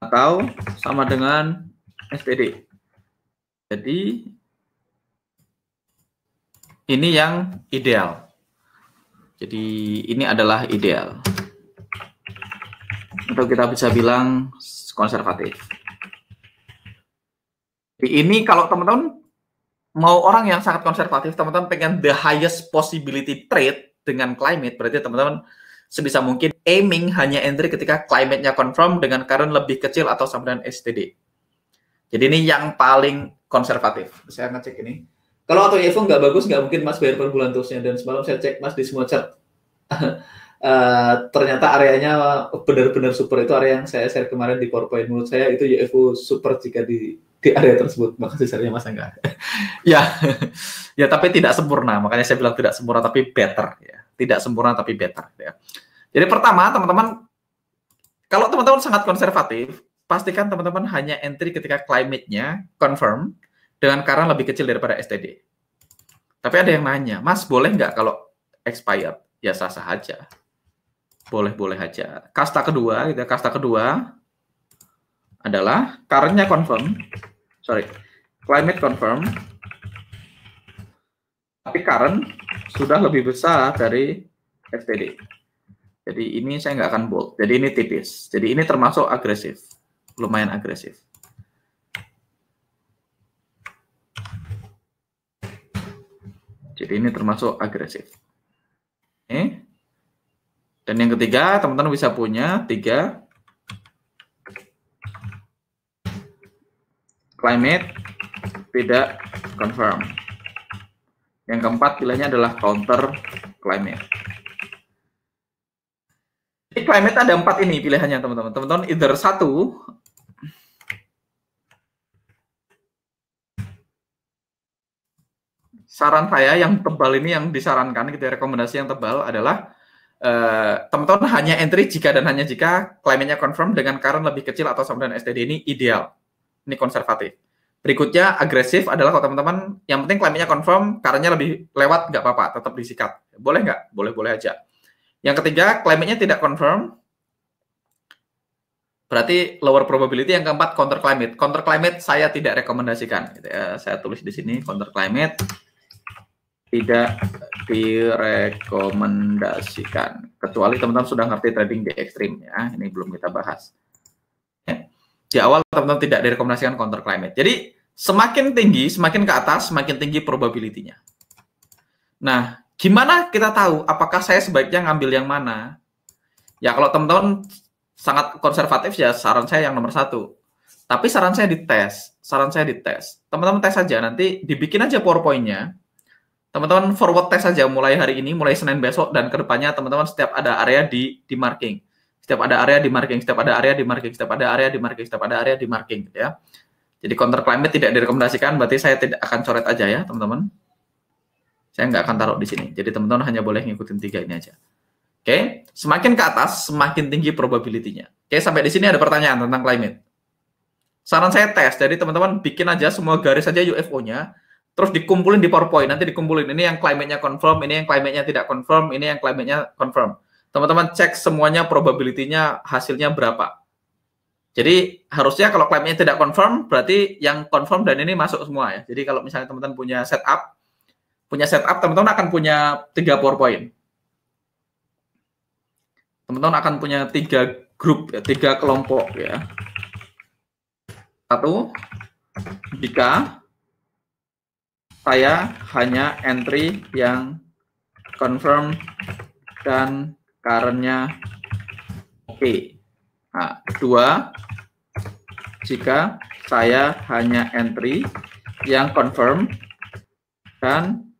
atau sama dengan STD. Jadi ini yang ideal. Jadi ini adalah ideal. Atau kita bisa bilang konservatif. Jadi ini kalau teman-teman mau orang yang sangat konservatif, teman-teman pengen the highest possibility trade dengan climate, berarti teman-teman sebisa mungkin aiming hanya entry ketika climate-nya confirm dengan current lebih kecil atau sama dengan STD. Jadi ini yang paling konservatif. Saya ngecek ini. Kalau auto Evo nggak bagus, nggak mungkin Mas bayar per bulan terusnya. Dan semalam saya cek Mas di semua chart. Ternyata areanya benar-benar super. Itu area yang saya share kemarin di PowerPoint. Menurut saya itu UFO super jika di area tersebut. Makasih share-nya Mas Angga. Ya, ya tapi tidak sempurna. Makanya saya bilang tidak sempurna tapi better. Ya. Tidak sempurna tapi better. Ya. Jadi pertama, teman-teman, kalau teman-teman sangat konservatif, pastikan teman-teman hanya entry ketika climate-nya confirm dengan current lebih kecil daripada STD. Tapi ada yang nanya, Mas boleh nggak kalau expired? Ya sah-sah aja. Boleh-boleh aja. Kasta kedua, gitu, kasta kedua adalah current-nya confirm, climate confirm, tapi current sudah lebih besar dari STD. Jadi ini saya nggak akan bold. Jadi ini tipis. Jadi ini termasuk agresif, lumayan agresif. Jadi ini termasuk agresif. Oke. Dan yang ketiga, teman-teman bisa punya 3 climate tidak confirm. Yang keempat pilihannya adalah counter climate. Jadi climate ada 4 ini pilihannya teman-teman. Teman-teman either 1 saran saya yang tebal ini yang disarankan gitu ya, rekomendasi yang tebal adalah teman-teman hanya entry jika dan hanya jika climate-nya confirm dengan current lebih kecil atau sama dengan STD. Ini ideal. Ini konservatif. Berikutnya agresif adalah kalau teman-teman yang penting climate-nya confirm, current-nya lebih lewat nggak apa-apa, tetap disikat. Boleh nggak? Boleh-boleh aja. Yang ketiga, climate-nya tidak confirm, berarti lower probability. Yang keempat, counter climate. Counter climate saya tidak rekomendasikan. Gitu ya. Saya tulis di sini counter climate tidak direkomendasikan. Kecuali teman-teman sudah ngerti trading di ekstrim ya. Ini belum kita bahas. Ya. Di awal teman-teman tidak direkomendasikan counter climate. Jadi semakin tinggi, semakin ke atas, semakin tinggi probability-nya. Nah, gimana kita tahu apakah saya sebaiknya ngambil yang mana? Ya kalau teman-teman sangat konservatif ya saran saya yang nomor 1. Tapi saran saya dites. Teman-teman tes saja, nanti dibikin aja PowerPoint-nya. Teman-teman forward test saja mulai hari ini, mulai Senin besok, dan kedepannya teman-teman setiap ada area di marking. Setiap ada area di marking, setiap ada area di marking, setiap ada area di marking, setiap ada area di marking. Gitu ya. Jadi counter climate tidak direkomendasikan, berarti saya tidak akan coret aja ya teman-teman. Saya nggak akan taruh di sini. Jadi teman-teman hanya boleh ngikutin 3 ini aja. Oke. Semakin ke atas, semakin tinggi probability-nya. Oke, sampai di sini ada pertanyaan tentang climate. Saran saya tes, jadi teman-teman bikin aja semua garis aja UFO-nya, terus dikumpulin di PowerPoint, nanti dikumpulin, ini yang climate-nya confirm, ini yang climate-nya tidak confirm, ini yang climate-nya confirm. Teman-teman cek semuanya probability-nya hasilnya berapa. Jadi harusnya kalau climate-nya tidak confirm, berarti yang confirm dan ini masuk semua ya. Jadi kalau misalnya teman-teman punya setup, teman-teman akan punya 3 PowerPoint. Teman-teman akan punya 3 grup, ya, 3 kelompok ya. 1, jika saya hanya entry yang confirm dan current-nya oke. Nah, 2, jika saya hanya entry yang confirm dan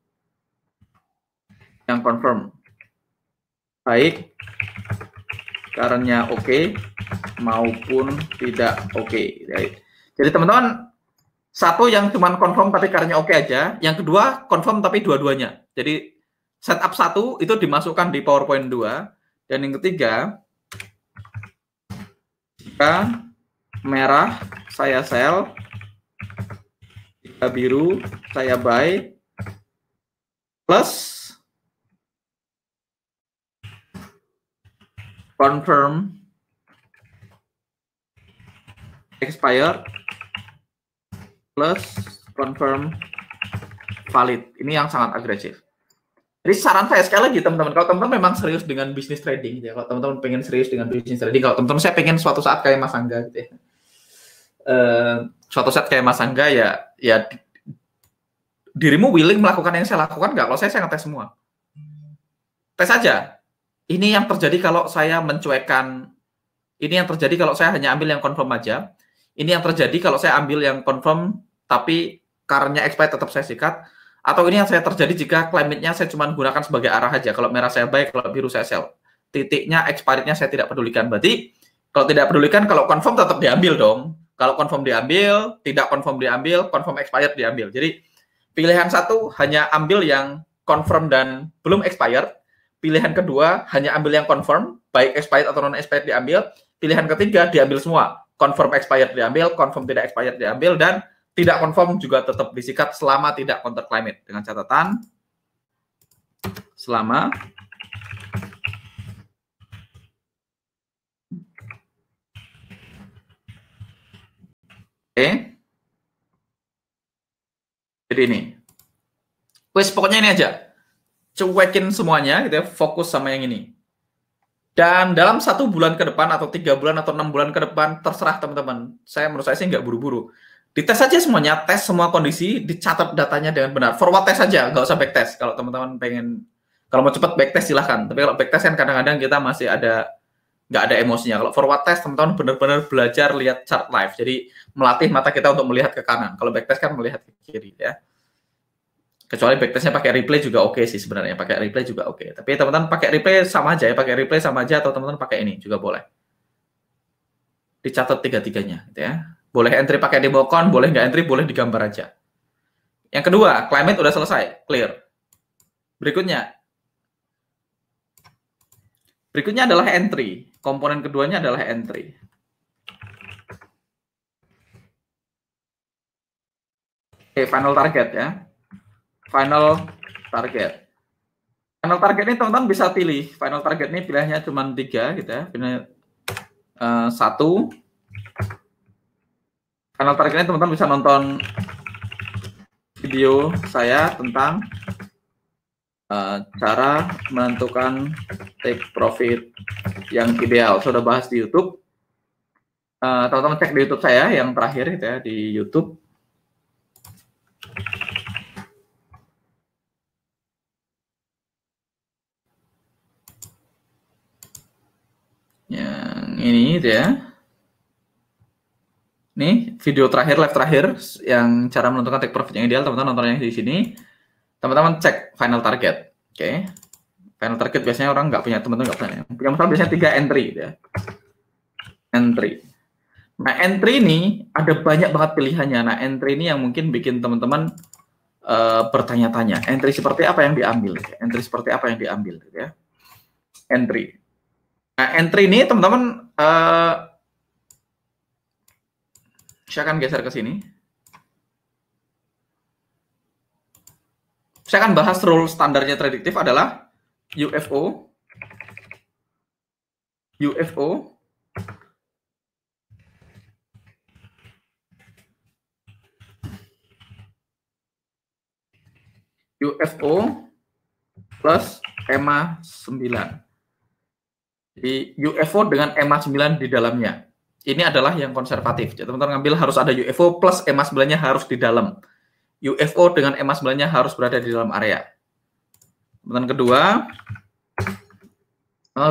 yang confirm, baik current-nya oke maupun tidak oke. Jadi teman-teman, 1 yang cuma confirm tapi current-nya oke aja, yang kedua confirm tapi dua-duanya. Jadi setup 1 itu dimasukkan di PowerPoint 2, dan yang ketiga, jika merah saya sell, jika biru saya buy, plus confirm expired plus confirm valid. Ini yang sangat agresif. Jadi saran saya sekali lagi teman-teman, kalau teman-teman memang serius dengan bisnis trading, ya, kalau teman-teman pengen serius dengan bisnis trading, kalau teman-teman saya pengen suatu saat kayak Mas Angga gitu ya. Suatu saat kayak Mas Angga ya dirimu willing melakukan yang saya lakukan nggak? Kalau saya ngetes semua. Tes aja. Ini yang terjadi kalau saya mencuekkan, ini yang terjadi kalau saya hanya ambil yang confirm aja. Ini yang terjadi kalau saya ambil yang confirm tapi current-nya expired tetap saya sikat. Atau ini yang saya terjadi jika climate-nya saya cuma gunakan sebagai arah aja. Kalau merah saya buy, kalau biru saya sell. Titiknya, expired-nya saya tidak pedulikan. Berarti kalau tidak pedulikan, kalau confirm tetap diambil dong. Kalau confirm diambil, tidak confirm diambil, confirm expired diambil. Jadi pilihan 1 hanya ambil yang confirm dan belum expired. Pilihan kedua hanya ambil yang confirm, baik expired atau non expired diambil. Pilihan ketiga diambil semua. Confirm expired diambil, confirm tidak expired diambil, dan tidak confirm juga tetap disikat selama tidak counter climate. Dengan catatan, selama jadi ini. Wes pokoknya ini aja. Cuekin semuanya gitu ya, fokus sama yang ini. Dan dalam 1 bulan ke depan atau 3 bulan atau 6 bulan ke depan, terserah teman-teman. Menurut saya sih nggak buru-buru. Dites aja semuanya, tes semua kondisi, dicatat datanya dengan benar. Forward test aja, nggak usah back test. Kalau teman-teman pengen, kalau mau cepat back test silahkan. Tapi kalau back test kan kadang-kadang kita masih nggak ada emosinya. Kalau forward test, teman-teman benar-benar belajar lihat chart live. Jadi melatih mata kita untuk melihat ke kanan. Kalau back test kan melihat ke kiri ya. Kecuali backtestnya pakai replay juga oke sih sebenarnya. Pakai replay juga oke. Tapi teman-teman pakai replay sama aja ya. Pakai replay sama aja atau teman-teman pakai ini juga boleh. Dicatat 3-tiganya gitu ya. Boleh entry pakai democon, boleh nggak entry, boleh digambar aja. Yang kedua, climate udah selesai, clear. Berikutnya adalah entry. Komponen keduanya adalah entry. Oke, final target ya. Final target. Final target ini teman-teman bisa pilih. Final target ini pilihannya cuma 3 gitu ya. Pilih 1. Final target ini teman-teman bisa nonton video saya tentang cara menentukan take profit yang ideal. Sudah bahas di YouTube. Teman-teman cek di YouTube saya yang terakhir gitu ya, di YouTube. Yang ini gitu ya. Ini video terakhir, live terakhir yang cara menentukan take profit yang ideal. Teman-teman nontonnya di sini. Teman-teman cek final target. Oke. Final target biasanya orang nggak punya, teman-teman nggak punya. Punya masalah biasanya 3 entry gitu ya. Entry. Nah, entry ini ada banyak banget pilihannya. Nah, entry ini yang mungkin bikin teman-teman bertanya-tanya. Entry seperti apa yang diambil? Entry seperti apa yang diambil gitu ya. Entry. Nah, entry ini teman-teman, saya akan geser ke sini. Saya akan bahas rule standarnya prediktif adalah UFO, UFO, UFO plus EMA 9. Jadi UFO dengan EMA 9 di dalamnya. Ini adalah yang konservatif. Jadi teman-teman ngambil harus ada UFO plus EMA 9-nya harus di dalam. UFO dengan EMA 9-nya harus berada di dalam area. Teman-teman kedua,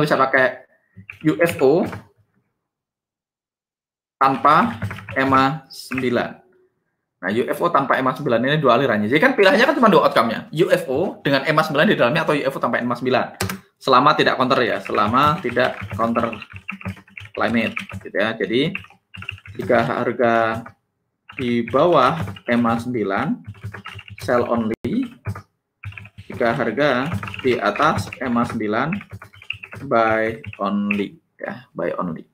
bisa pakai UFO tanpa EMA 9. Nah, UFO tanpa EMA 9 ini dua alirannya. Jadi kan pilihannya kan cuma dua outcome-nya. UFO dengan EMA 9 di dalamnya atau UFO tanpa EMA 9. Selama tidak counter ya, selama tidak counter climate gitu ya. Jadi jika harga di bawah EMA 9 sell only, jika harga di atas EMA 9 buy only ya, buy only.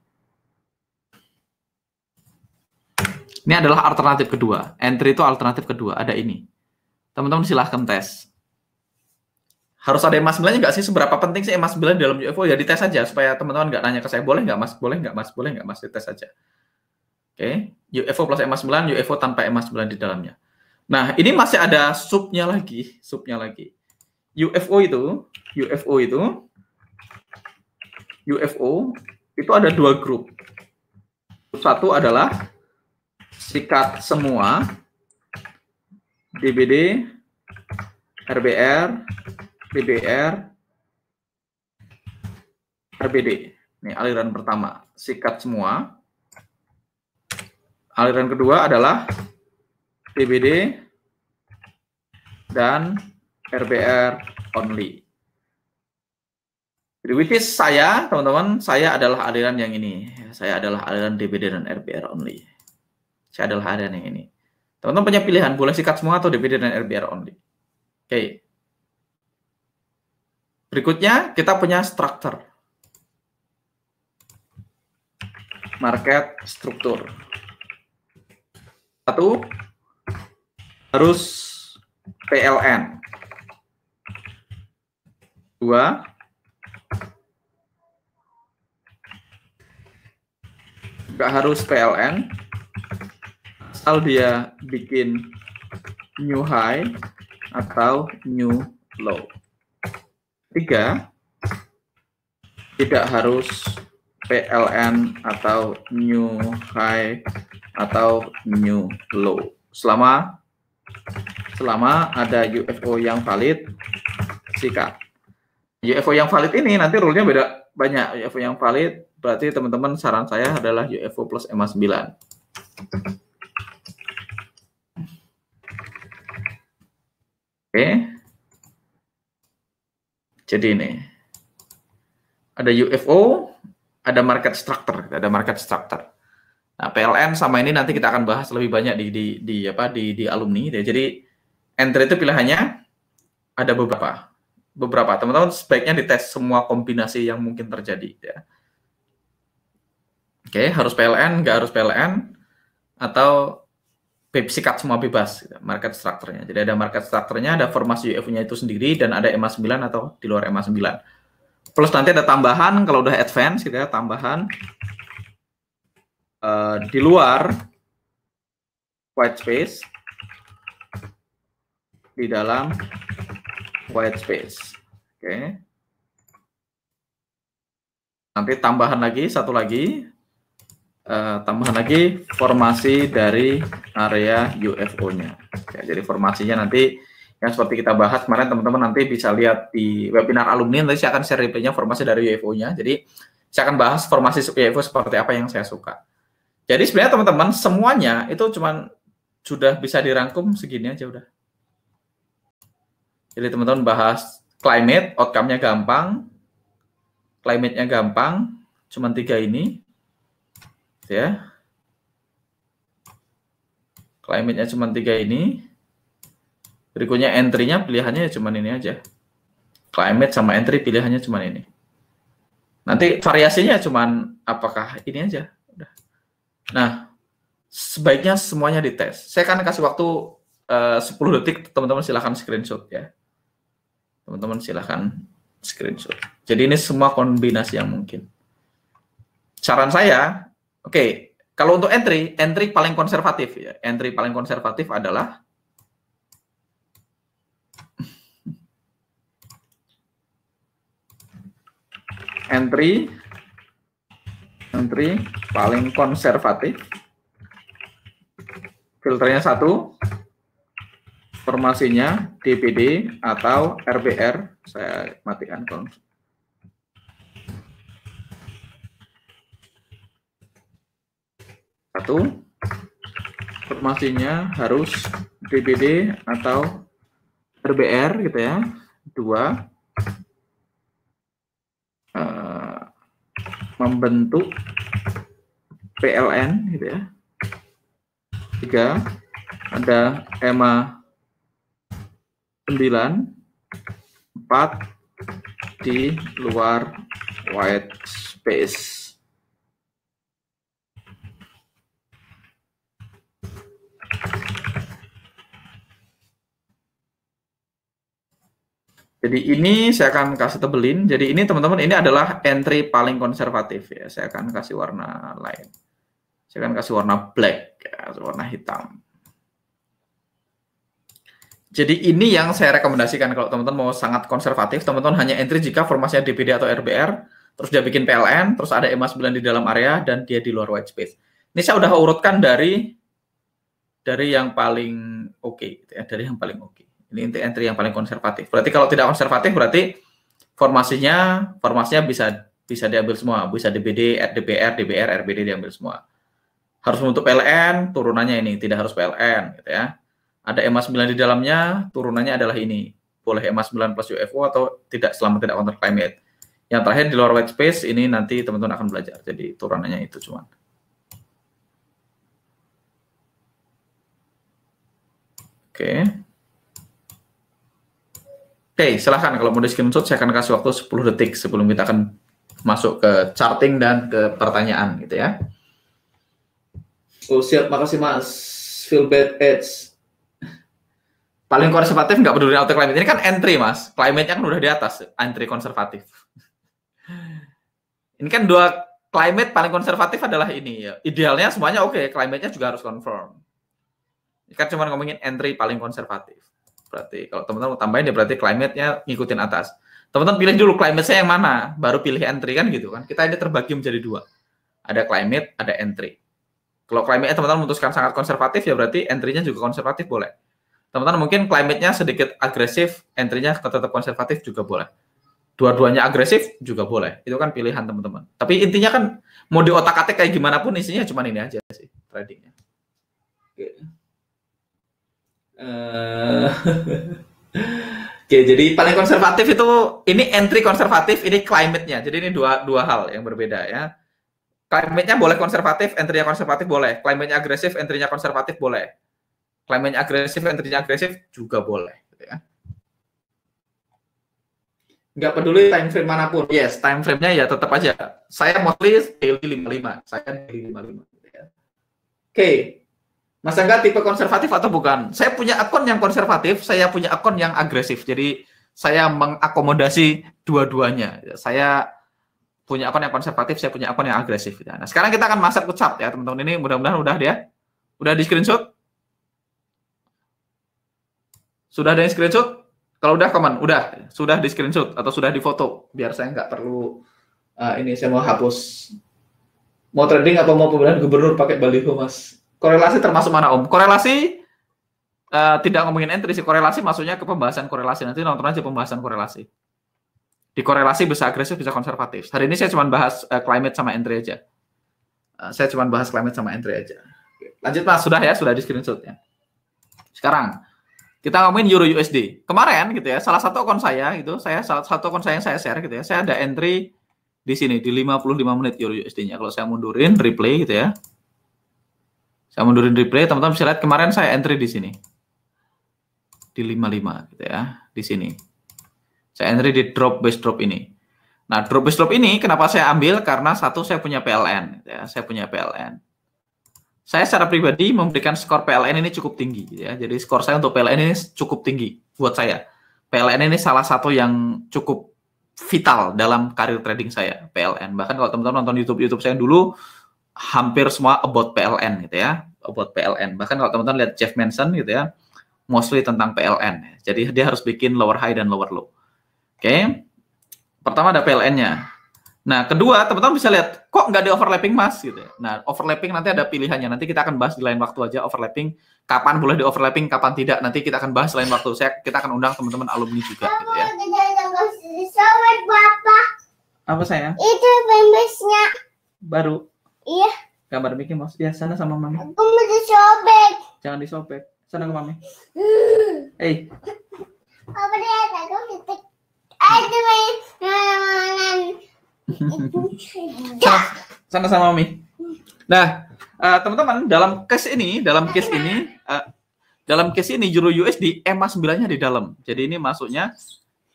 Ini adalah alternatif kedua. Entry itu alternatif kedua, ada ini. Teman-teman silahkan tes. Harus ada EMA 9-nya nggak sih? Seberapa penting sih EMA 9 dalam UFO? Ya dites saja, supaya teman-teman nggak nanya ke saya, boleh nggak mas? Boleh nggak mas? Boleh nggak mas? Dites saja. Oke, UFO plus EMA 9, UFO tanpa EMA 9 di dalamnya. Nah, ini masih ada subnya lagi. UFO itu ada dua grup. Satu adalah sikat semua, DBD, RBR, BBR, RBD. Ini aliran pertama, sikat semua. Aliran kedua adalah DBD dan RBR only. Jadi which is saya, teman-teman, saya adalah aliran yang ini. Saya adalah aliran DBD dan RBR only. Saya adalah aliran yang ini. Teman-teman punya pilihan, boleh sikat semua atau DBD dan RBR only. Oke. Berikutnya kita punya struktur. Market struktur. Satu, harus PLN. Dua, nggak harus PLN, asal dia bikin new high atau new low. Tiga, tidak harus PLN atau new high atau new low. Selama ada UFO yang valid, sikat. UFO yang valid ini nanti rule-nya beda banyak. UFO yang valid berarti teman-teman saran saya adalah UFO plus EMA 9. Oke. Jadi ini ada UFO, ada market structure, Nah, PLN sama ini nanti kita akan bahas lebih banyak di alumni. Jadi entry itu pilihannya ada beberapa. Teman-teman sebaiknya dites semua kombinasi yang mungkin terjadi. Ya. Oke, harus PLN, nggak harus PLN, atau sikat semua bebas market structure-nya. Jadi ada market structure-nya, ada formasi UFO-nya itu sendiri, dan ada EMA 9 atau di luar EMA 9. Plus nanti ada tambahan, kalau udah advance, gitu ya, tambahan di luar white space, di dalam white space. Oke. Nanti tambahan lagi, tambahan lagi formasi dari area UFO-nya. Jadi formasinya nanti yang seperti kita bahas kemarin, teman-teman nanti bisa lihat di webinar alumni, nanti saya akan share replay-nya formasi dari UFO-nya. Jadi saya akan bahas formasi UFO seperti apa yang saya suka. Jadi sebenarnya teman-teman semuanya itu sudah bisa dirangkum segini aja udah. Jadi teman-teman bahas climate, outcome-nya gampang, climate-nya gampang, cuman 3 ini. Ya, climate-nya cuma 3 ini. Berikutnya entry-nya pilihannya cuma ini aja. Climate sama entry pilihannya cuma ini. Nanti variasinya cuman apakah ini aja. Udah. Nah, sebaiknya semuanya dites. Saya akan kasih waktu 10 detik, teman-teman silahkan screenshot ya. Teman-teman silahkan screenshot. Jadi ini semua kombinasi yang mungkin. Saran saya, oke, kalau untuk entry paling konservatif ya. Entry paling konservatif adalah entry paling konservatif. Filternya 1, formasinya DPD atau RBR. Saya matikan kalau satu, formasinya harus DPD atau RBR gitu ya. 2, membentuk PLN gitu ya. 3, ada EMA 9, 4 di luar white space. Jadi ini saya akan kasih tebelin. Jadi ini teman-teman, ini adalah entry paling konservatif ya. Saya akan kasih warna lain. Saya akan kasih warna black, ya, warna hitam. Jadi ini yang saya rekomendasikan kalau teman-teman mau sangat konservatif, teman-teman hanya entry jika formasinya DPD atau RBR, terus dia bikin PLN, terus ada EMA 9 di dalam area, dan dia di luar white space. Ini saya udah urutkan dari yang paling oke, gitu ya, dari yang paling oke. Ini entry yang paling konservatif. Berarti kalau tidak konservatif, berarti formasinya bisa diambil semua, bisa DPD, RDPR, DBR, RBD diambil semua. Harus untuk PLN, turunannya ini, tidak harus PLN, gitu ya. Ada EMA 9 di dalamnya, turunannya adalah ini. Boleh EMA 9 plus UFO atau tidak, selama tidak counter climate. Yang terakhir di luar white space, ini nanti teman-teman akan belajar. Jadi turunannya itu cuma. Oke, silahkan kalau mau di screenshot, saya akan kasih waktu 10 detik sebelum kita akan masuk ke charting dan ke pertanyaan gitu ya. Oh siap, makasih Mas. Feel bad edge. Paling konservatif nggak peduli auto climate. Ini kan entry Mas, climate-nya kan udah di atas, entry konservatif. Ini kan dua climate paling konservatif adalah ini ya. Idealnya semuanya oke, climate-nya juga harus confirm. Ini kan cuma ngomongin entry paling konservatif. Berarti kalau teman-teman mau tambahin ya berarti climate-nya ngikutin atas. Teman-teman pilih dulu climate saya yang mana, baru pilih entry kan gitu kan. Kita ini terbagi menjadi dua. Ada climate, ada entry. Kalau climate-nya teman-teman memutuskan sangat konservatif ya berarti entry-nya juga konservatif boleh. Teman-teman mungkin climate-nya sedikit agresif, entry-nya tetap konservatif juga boleh. Dua-duanya agresif juga boleh. Itu kan pilihan teman-teman. Tapi intinya kan mau di otak-atik kayak gimana pun isinya cuma ini aja sih tradingnya. Oke. Oke, jadi paling konservatif itu ini entry konservatif, ini climate-nya. Jadi ini dua hal yang berbeda ya. Climate-nya boleh konservatif, entry-nya konservatif boleh. Climate-nya agresif, entry-nya konservatif boleh. Climate-nya agresif, entry-nya agresif juga boleh. Gitu ya. Nggak peduli time frame manapun. Yes, time frame-nya ya tetap aja. Saya mostly daily 55. Saya daily 55. Gitu ya. Oke. Mas Angga tipe konservatif atau bukan? Saya punya akun yang konservatif, saya punya akun yang agresif. Jadi saya mengakomodasi dua-duanya. Saya punya akun yang konservatif, saya punya akun yang agresif. Nah, sekarang kita akan masuk ke chart ya, teman-teman. Ini mudah-mudahan udah dia. Udah di screenshot? Sudah ada yang screenshot? Kalau udah komen, udah. Sudah di screenshot atau sudah di foto. Biar saya nggak perlu, ini saya mau hapus. Mau trading atau mau pemilihan gubernur pakai baliho, Mas? Korelasi termasuk mana Om? Korelasi tidak ngomongin entry sih, korelasi maksudnya ke pembahasan korelasi. Nanti nonton aja pembahasan korelasi. Di korelasi bisa agresif, bisa konservatif. Hari ini saya cuma bahas climate sama entry aja. Saya cuma bahas climate sama entry aja. Lanjut Mas, sudah ya, sudah di screenshotnya. Sekarang kita ngomongin Euro USD. Kemarin gitu ya, salah satu akun saya gitu, salah satu akun saya yang saya share gitu ya. Saya ada entry di sini di 55 menit Euro USD-nya. Kalau saya mundurin replay gitu ya. Saya mundurin replay, teman-teman bisa lihat kemarin saya entry di sini. Di 55 gitu ya, di sini. Saya entry di drop base drop ini. Nah, drop base drop ini kenapa saya ambil? Karena satu, saya punya PLN. Ya, saya punya PLN. Saya secara pribadi memberikan skor PLN ini cukup tinggi. Ya. Jadi skor saya untuk PLN ini cukup tinggi buat saya. PLN ini salah satu yang cukup vital dalam karir trading saya, PLN. Bahkan kalau teman-teman nonton YouTube saya dulu, hampir semua about PLN gitu ya. About PLN. Bahkan kalau teman-teman lihat Jeff Manson gitu ya, mostly tentang PLN. Jadi dia harus bikin lower high dan lower low. Oke. Pertama ada PLN-nya. Nah, kedua, teman-teman bisa lihat, kok nggak ada overlapping, Mas? Gitu ya. Nah, overlapping nanti ada pilihannya. Nanti kita akan bahas di lain waktu aja overlapping. Kapan boleh di overlapping, kapan tidak. Nanti kita akan bahas lain waktu. Kita akan undang teman-teman alumni juga. Gitu ya. Apa sayang? Itu bembesnya. Baru. Iya. Gambar Mickey Mouse. Ya, sana sama Mami. Aku mau disobek. Jangan disobek. Sana ke Mami. Hey. Apa dia? Aku titik. Aduh, mainan. Sana sama Mami. Nah, teman-teman, dalam case ini Euro USD EMA 9-nya di dalam. Jadi ini masuknya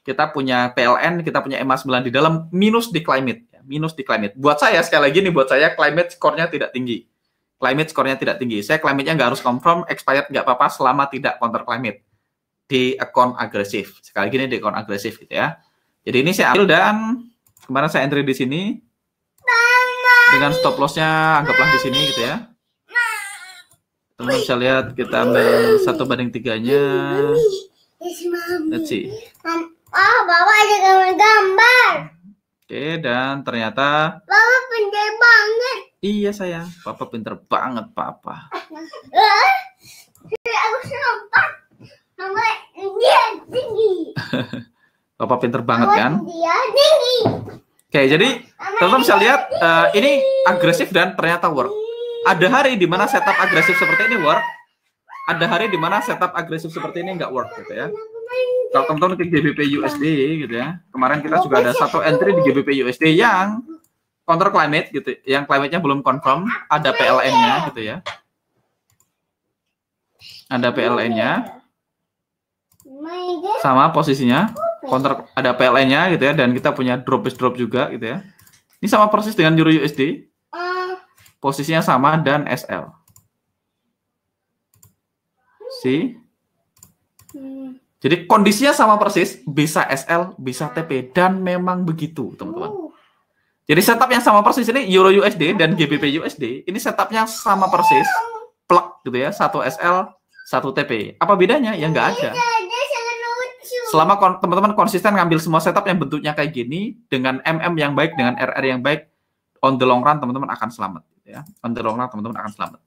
kita punya PLN, kita punya EMA 9 di dalam, minus di climate. Minus di climate. Buat saya, sekali lagi nih, buat saya climate skornya tidak tinggi. Climate skornya tidak tinggi. Saya climate-nya nggak harus confirm, expired nggak apa-apa selama tidak counter climate. Di account agresif. Sekali lagi nih di account agresif gitu ya. Jadi ini saya ambil dan kemarin saya entry di sini. Dengan stop loss-nya anggaplah di sini gitu ya. Teman-teman bisa lihat kita ambil 1/3-nya. Let's see. Oh, Bapak ada gambar-gambar. Oke, dan ternyata Bapak pintar banget. iya sayang, Papa pinter banget Papa. Aku serempak. Mama dia tinggi. Papa pinter banget kan? Dia tinggi. Oke, jadi teman-teman bisa lihat ini agresif dan ternyata work. Ada hari di mana setup agresif seperti ini work. Ada hari di mana setup agresif seperti ini nggak work gitu ya. Kalau teman-teman ke GBP USD gitu ya. Kemarin kita juga ada satu entry di GBP USD yang counter climate gitu. Yang climate-nya belum confirm, ada PLN-nya gitu ya. Ada PLN-nya. Sama posisinya. Counter ada PLN-nya gitu ya, dan kita punya drop base drop juga gitu ya. Ini sama persis dengan Euro USD. Posisinya sama dan SL. See? Jadi kondisinya sama persis, bisa SL, bisa TP, dan memang begitu, teman-teman. Jadi setup yang sama persis ini Euro USD dan GBP USD, ini setupnya sama persis, plug gitu ya, 1 SL, 1 TP. Apa bedanya? Ya nggak ada. Selama teman-teman konsisten ngambil semua setup yang bentuknya kayak gini, dengan MM yang baik, dengan RR yang baik, on the long run teman-teman akan selamat. Gitu ya. On the long run teman-teman akan selamat.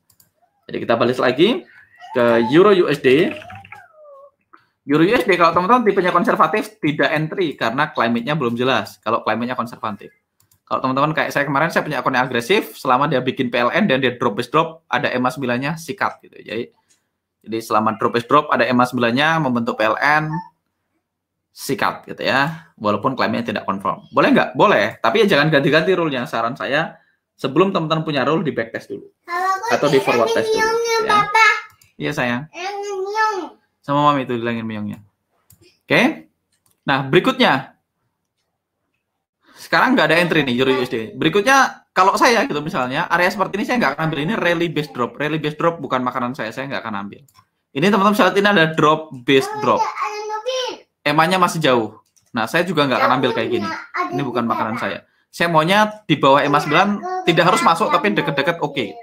Jadi kita balik lagi ke Euro USD. Euro USD kalau teman-teman tipenya konservatif, tidak entry karena climate-nya belum jelas. Kalau climate-nya konservatif. Kalau teman-teman kayak saya kemarin, saya punya akun yang agresif, selama dia bikin PLN dan dia drop base drop, ada EMA 9-nya, sikat gitu. Jadi selama drop base drop, ada EMA 9-nya, membentuk PLN, sikat gitu ya. Walaupun climate-nya tidak confirm. Boleh nggak? Boleh. Tapi ya jangan ganti-ganti rule-nya. Saran saya, sebelum teman-teman punya rule, di backtest dulu. Atau di forward test dulu. Ya. Iya sayang. Sama Mami itu dilangin meongnya. Oke. Nah, berikutnya. Sekarang nggak ada entry nih Euro USD. Berikutnya, kalau saya gitu misalnya, area seperti ini saya nggak akan ambil. Ini rally base drop. Rally base drop bukan makanan saya nggak akan ambil. Ini teman-teman bisa lihat ini ada drop base drop. EMA-nya masih jauh. Nah, saya juga nggak akan ambil kayak gini. Ini bukan makanan saya. Saya maunya di bawah EMA 9, tidak harus masuk, tapi deket-deket oke.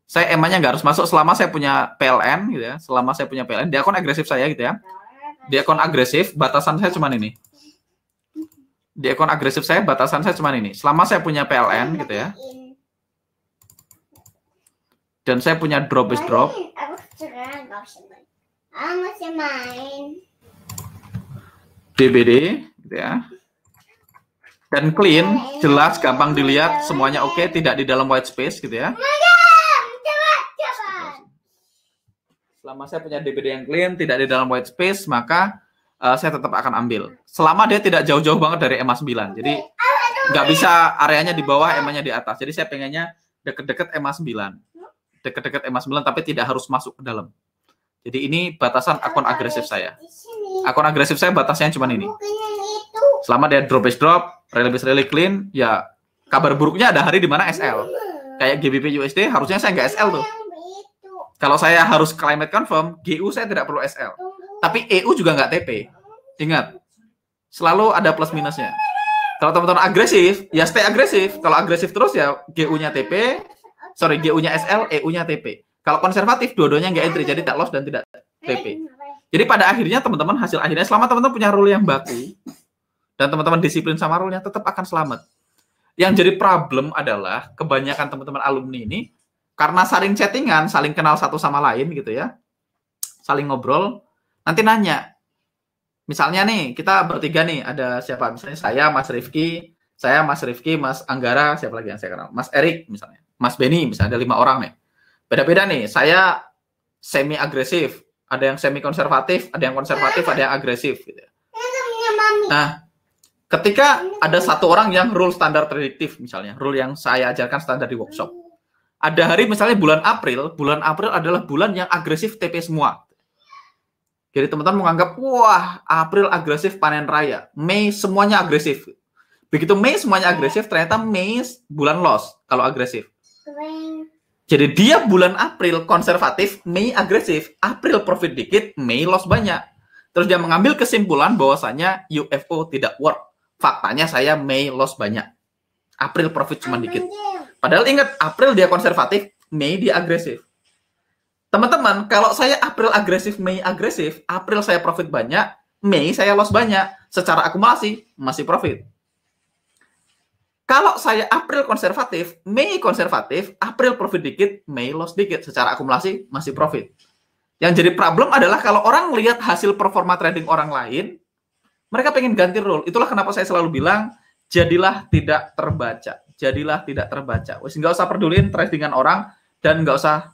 Saya EMA-nya nggak harus masuk selama saya punya PLN gitu ya. Selama saya punya PLN, di akun agresif saya gitu ya. Di akun agresif, batasan saya cuma ini. Di akun agresif saya, batasan saya cuma ini. Selama saya punya PLN gitu ya. Dan saya punya drop base drop. DBD gitu ya. Dan clean, jelas, gampang dilihat, semuanya oke, tidak di dalam white space gitu ya. Selama saya punya DBD yang clean, tidak di dalam white space, maka saya tetap akan ambil. Selama dia tidak jauh-jauh banget dari EMA 9. Jadi nggak bisa areanya di bawah, EMA-nya di atas. Jadi saya pengennya deket-deket EMA 9. Deket-deket EMA 9 tapi tidak harus masuk ke dalam. Jadi ini batasan akun agresif saya. Akun agresif saya batasnya cuma ini. Selama dia drop base drop, really clean, ya kabar buruknya ada hari di mana SL. Kayak GBP USD harusnya saya nggak SL tuh. Kalau saya harus climate confirm, GU saya tidak perlu SL. Tapi EU juga nggak TP. Ingat, selalu ada plus minusnya. Kalau teman-teman agresif, ya stay agresif. Kalau agresif terus ya GU-nya TP, GU-nya SL, EU-nya TP. Kalau konservatif, dua-duanya nggak entry, jadi tak loss dan tidak TP. Jadi pada akhirnya teman-teman, hasil akhirnya selama teman-teman punya rule yang baku, dan teman-teman disiplin sama rule-nya, tetap akan selamat. Yang jadi problem adalah kebanyakan teman-teman alumni ini karena saling chattingan, saling kenal satu sama lain gitu ya, saling ngobrol, nanti nanya. Misalnya nih, kita bertiga nih, ada siapa? Misalnya saya, Mas Rifki, Mas Anggara, siapa lagi yang saya kenal? Mas Erik misalnya, Mas Benny misalnya, ada 5 orang nih. Beda-beda nih, saya semi agresif, ada yang semi konservatif, ada yang konservatif, ada yang agresif gitu. Nah, ketika ada satu orang yang rule standar prediktif misalnya, rule yang saya ajarkan standar di workshop. Ada hari misalnya bulan April adalah bulan yang agresif TP semua. Jadi teman-teman menganggap, wah April agresif panen raya, Mei semuanya agresif. Begitu Mei semuanya agresif, ternyata Mei bulan loss kalau agresif. Jadi dia bulan April konservatif, Mei agresif, April profit dikit, Mei loss banyak. Terus dia mengambil kesimpulan bahwasanya UFO tidak work. Faktanya saya Mei loss banyak, April profit cuma dikit. Padahal ingat, April dia konservatif, Mei dia agresif. Teman-teman, kalau saya April agresif, Mei agresif, April saya profit banyak, Mei saya loss banyak. Secara akumulasi, masih profit. Kalau saya April konservatif, Mei konservatif, April profit dikit, Mei loss dikit. Secara akumulasi, masih profit. Yang jadi problem adalah kalau orang lihat hasil performa trading orang lain, mereka pengen ganti rule. Itulah kenapa saya selalu bilang, jadilah tidak terbaca. Jadilah tidak terbaca. Wes nggak usah pedulin tradingan orang, dan nggak usah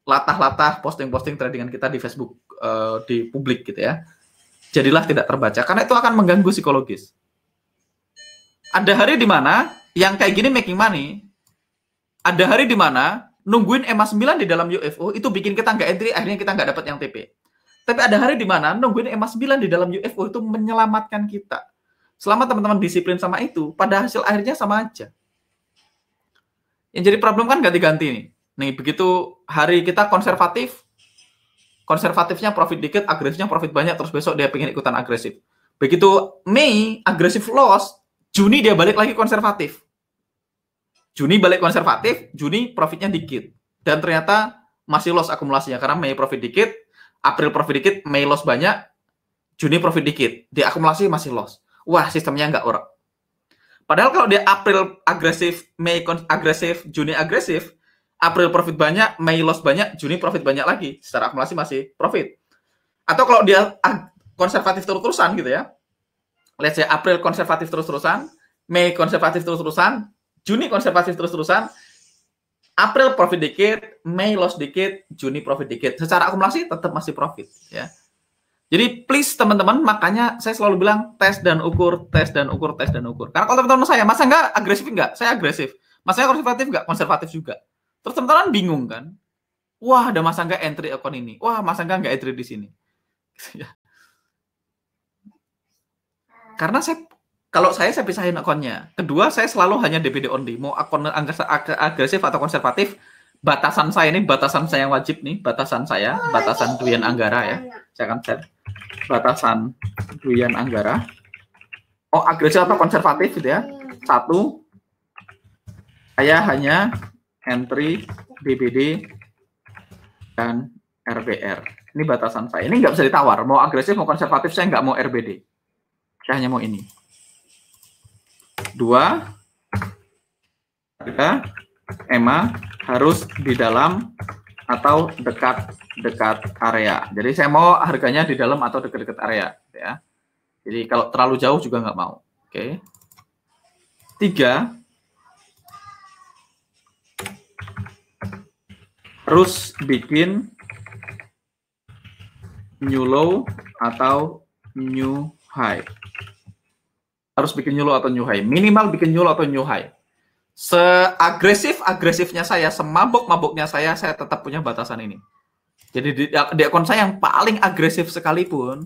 latah-latah posting-posting tradingan kita di Facebook, di publik gitu ya. Jadilah tidak terbaca, karena itu akan mengganggu psikologis. Ada hari di mana yang kayak gini making money, ada hari di mana nungguin EMA 9 di dalam UFO itu bikin kita nggak entry, akhirnya kita nggak dapat yang TP. Tapi ada hari di mana nungguin EMA 9 di dalam UFO itu menyelamatkan kita. Selama teman-teman disiplin sama itu, pada hasil akhirnya sama aja. Yang jadi problem kan ganti-ganti nih. Nih, begitu hari kita konservatif, konservatifnya profit dikit, agresifnya profit banyak, terus besok dia pengen ikutan agresif. Begitu Mei, agresif loss, Juni dia balik lagi konservatif. Juni balik konservatif, Juni profitnya dikit. Dan ternyata masih loss akumulasinya, karena Mei profit dikit, April profit dikit, Mei loss banyak, Juni profit dikit. Di akumulasi masih loss. Wah, sistemnya nggak work. Padahal kalau dia April agresif, Mei agresif, Juni agresif, April profit banyak, Mei loss banyak, Juni profit banyak lagi. Secara akumulasi masih profit. Atau kalau dia konservatif terus-terusan gitu ya. Let's say April konservatif terus-terusan, Mei konservatif terus-terusan, Juni konservatif terus-terusan, April profit dikit, Mei loss dikit, Juni profit dikit. Secara akumulasi tetap masih profit ya. Jadi please teman-teman, makanya saya selalu bilang tes dan ukur, tes dan ukur, tes dan ukur. Karena kalau teman-teman saya, masa nggak agresif nggak? Saya agresif. Masa konservatif nggak? Konservatif juga. Terus teman-teman bingung kan? Wah, ada masa nggak entry akun ini? Wah, masa nggak entry di sini? Karena kalau saya pisahin akunnya. Kedua, saya selalu hanya DPD only. Mau akun agresif atau konservatif, batasan saya ini, batasan saya yang wajib nih, batasan saya, batasan Duyan Anggara ya. Saya akan set batasan Duyan Anggara. Oh, agresif atau konservatif gitu ya. 1, saya hanya entry DPD dan RBR. Ini batasan saya. Ini nggak bisa ditawar. Mau agresif, mau konservatif, saya nggak mau RBD. Saya hanya mau ini. 2, harga EMA harus di dalam atau dekat area. Jadi saya mau harganya di dalam atau dekat-dekat area. Ya. Jadi kalau terlalu jauh juga nggak mau. Oke. 3, harus bikin new low atau new high. Harus bikin new low atau new high. Minimal bikin new low atau new high. Seagresif-agresifnya saya, semabok-maboknya saya tetap punya batasan ini. Jadi di akun saya yang paling agresif sekalipun,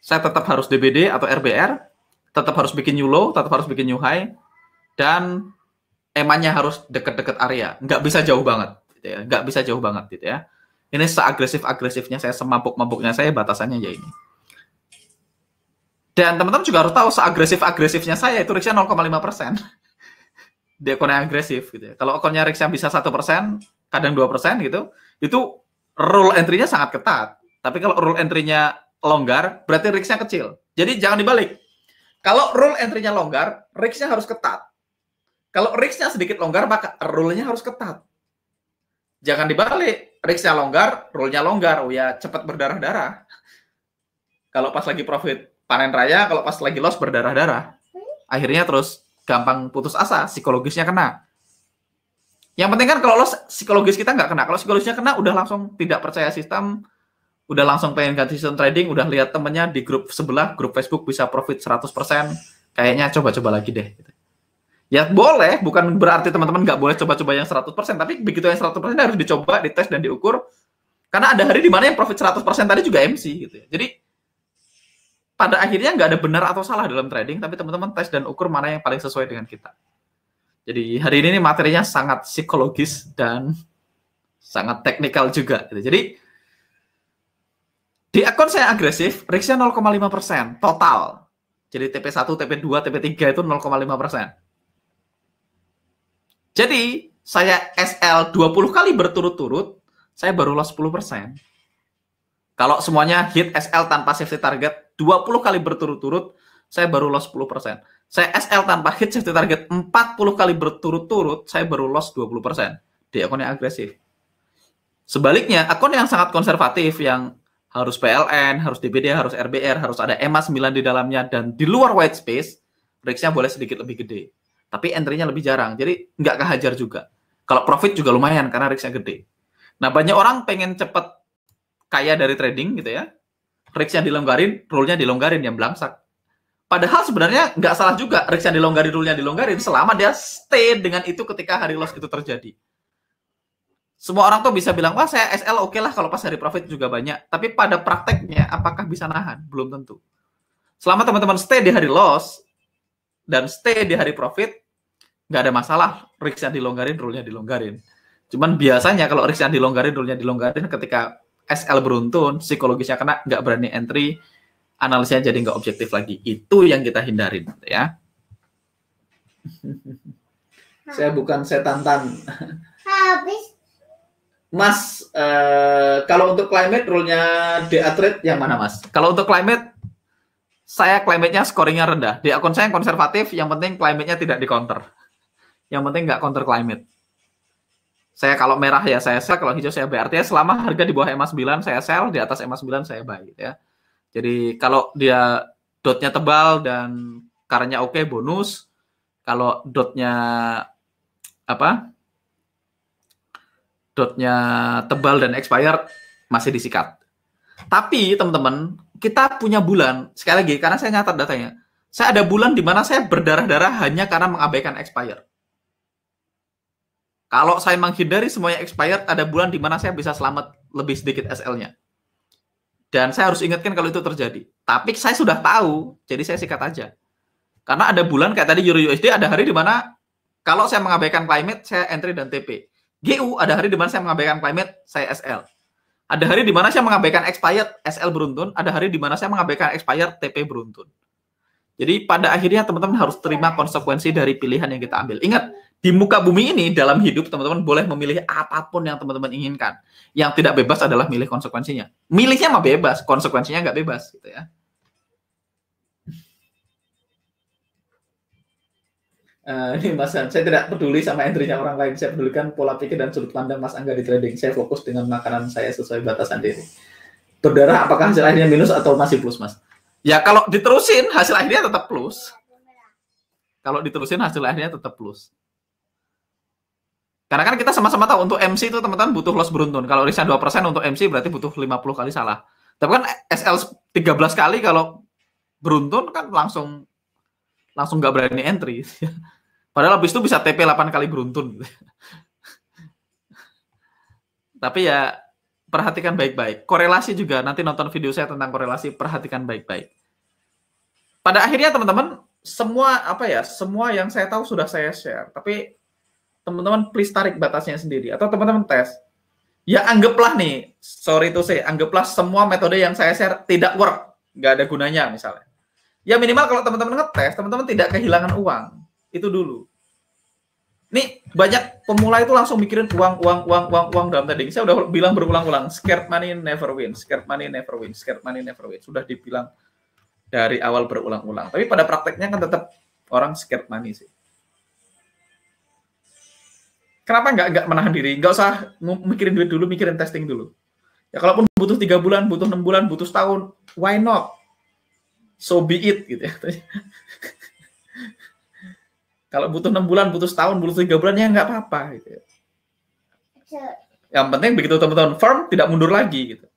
saya tetap harus DBD atau RBR, tetap harus bikin new low, tetap harus bikin new high, dan EMA-nya harus deket-deket area, nggak bisa jauh banget, gitu ya. Nggak bisa jauh banget, gitu ya. Ini seagresif-agresifnya saya, semabuk-mabuknya saya, batasannya ya ini. Dan teman-teman juga harus tahu seagresif-agresifnya saya itu RIX-nya 0,5%. Di akun yang agresif gitu ya. Kalau akunnya RIX yang bisa 1%, kadang 2% gitu, itu rule entry-nya sangat ketat. Tapi kalau rule entry-nya longgar, berarti RIX-nya kecil. Jadi jangan dibalik. Kalau rule entry-nya longgar, RIX-nya harus ketat. Kalau RIX-nya sedikit longgar, maka rule-nya harus ketat. Jangan dibalik. RIX-nya longgar, rule-nya longgar. Oh ya, cepat berdarah-darah. Kalau pas lagi profit panen raya, kalau pas lagi loss berdarah-darah. Akhirnya terus gampang putus asa, psikologisnya kena. Yang penting kan kalau loss, psikologis kita nggak kena. Kalau psikologisnya kena, udah langsung tidak percaya sistem, udah langsung pengen ganti sistem trading, udah lihat temennya di grup sebelah, grup Facebook bisa profit 100%, kayaknya coba-coba lagi deh. Ya boleh, bukan berarti teman-teman nggak boleh coba-coba yang 100%, tapi begitu yang 100% harus dicoba, dites, dan diukur. Karena ada hari di mana yang profit 100% tadi juga MC gitu ya. Jadi pada akhirnya nggak ada benar atau salah dalam trading, tapi teman-teman tes dan ukur mana yang paling sesuai dengan kita. Jadi hari ini materinya sangat psikologis dan sangat teknikal juga. Jadi di akun saya agresif, RIX-nya 0,5% total. Jadi TP1, TP2, TP3 itu 0,5%. Jadi saya SL 20 kali berturut-turut, saya baru loss 10%. Kalau semuanya hit SL tanpa safety target 20 kali berturut-turut, saya baru loss 10%. Saya SL tanpa hit safety target 40 kali berturut-turut, saya baru loss 20% di akun yang agresif. Sebaliknya, akun yang sangat konservatif, yang harus PLN, harus DBD, harus RBR, harus ada EMA 9 di dalamnya, dan di luar white space, RIX-nya boleh sedikit lebih gede. Tapi entry-nya lebih jarang, jadi nggak kehajar juga. Kalau profit juga lumayan, karena RIX-nya gede. Nah, banyak orang pengen cepat kaya dari trading gitu ya, RIX-nya dilonggarin, rule-nya dilonggarin, yang belangsak. Padahal sebenarnya nggak salah juga RIX-nya dilonggarin, rule-nya dilonggarin, selama dia stay dengan itu ketika hari loss itu terjadi. Semua orang tuh bisa bilang, wah saya SL oke lah kalau pas hari profit juga banyak. Tapi pada prakteknya, apakah bisa nahan? Belum tentu. Selama teman-teman stay di hari loss, dan stay di hari profit, nggak ada masalah RIX-nya dilonggarin, rule-nya dilonggarin. Cuman biasanya kalau RIX-nya dilonggarin, rule-nya dilonggarin, ketika SL beruntun, psikologisnya kena, nggak berani entry, analisnya jadi nggak objektif lagi. Itu yang kita hindarin, ya. Saya bukan setan-tan. Habis. Mas, kalau untuk climate, rule-nya DA Trade yang mana, Mas? Kalau untuk climate, saya climate-nya scoringnya rendah. Di akun saya yang konservatif, yang penting climate-nya tidak di-counter. Yang penting nggak counter climate. Saya kalau merah ya saya sell, kalau hijau saya buy. Artinya selama harga di bawah EMA 9 saya sell, di atas EMA 9 saya buy gitu ya. Jadi kalau dia dotnya tebal dan caranya oke, bonus. Kalau dotnya dotnya tebal dan expired, masih disikat. Tapi teman-teman, kita punya bulan, sekali lagi karena saya nyatat datanya, saya ada bulan di mana saya berdarah-darah hanya karena mengabaikan expired. Kalau saya menghindari semuanya expired, ada bulan di mana saya bisa selamat lebih sedikit SL-nya. Dan saya harus ingatkan kalau itu terjadi. Tapi saya sudah tahu, jadi saya sikat aja. Karena ada bulan kayak tadi Euro USD, ada hari di mana kalau saya mengabaikan climate, saya entry dan TP. GU, ada hari di mana saya mengabaikan climate, saya SL. Ada hari di mana saya mengabaikan expired, SL beruntun. Ada hari di mana saya mengabaikan expired, TP beruntun. Jadi pada akhirnya teman-teman harus terima konsekuensi dari pilihan yang kita ambil. Ingat, di muka bumi ini dalam hidup teman-teman boleh memilih apapun yang teman-teman inginkan. Yang tidak bebas adalah milih konsekuensinya. Milihnya mah bebas, konsekuensinya nggak bebas gitu ya. Ini Mas Han, saya tidak peduli sama entry-nya orang lain. Saya pedulikan pola pikir dan sudut pandang Mas Angga di trading. Saya fokus dengan makanan saya sesuai batasan diri. Berdarah apakah hasil akhirnya minus atau masih plus, Mas? Ya kalau diterusin hasil akhirnya tetap plus. Kalau diterusin hasil akhirnya tetap plus. Karena kan kita sama-sama tahu untuk MC itu teman-teman butuh loss beruntun. Kalau risknya 2% untuk MC berarti butuh 50 kali salah. Tapi kan SL 13 kali kalau beruntun kan langsung nggak berani entry. Padahal habis itu bisa TP 8 kali beruntun. Tapi ya perhatikan baik-baik. Korelasi juga, nanti nonton video saya tentang korelasi, perhatikan baik-baik. Pada akhirnya teman-teman, semua yang saya tahu sudah saya share. Tapi teman-teman please tarik batasnya sendiri. Atau teman-teman tes. Ya anggaplah nih, sorry to say, anggaplah semua metode yang saya share tidak work. Nggak ada gunanya misalnya. Ya minimal kalau teman-teman ngetes, teman-teman tidak kehilangan uang. Itu dulu. Nih banyak pemula itu langsung mikirin uang dalam trading. Saya udah bilang berulang-ulang, scared money never win, scared money never win, scared money never win. Sudah dibilang dari awal berulang-ulang. Tapi pada prakteknya kan tetap orang scared money sih. Kenapa nggak menahan diri? Nggak usah mikirin duit dulu, mikirin testing dulu. Ya kalaupun butuh 3 bulan, butuh 6 bulan, butuh setahun, why not? So be it gitu ya. Kalau butuh 6 bulan, butuh setahun, butuh 3 bulan, ya nggak apa-apa gitu ya. Yang penting begitu teman-teman firm, tidak mundur lagi gitu.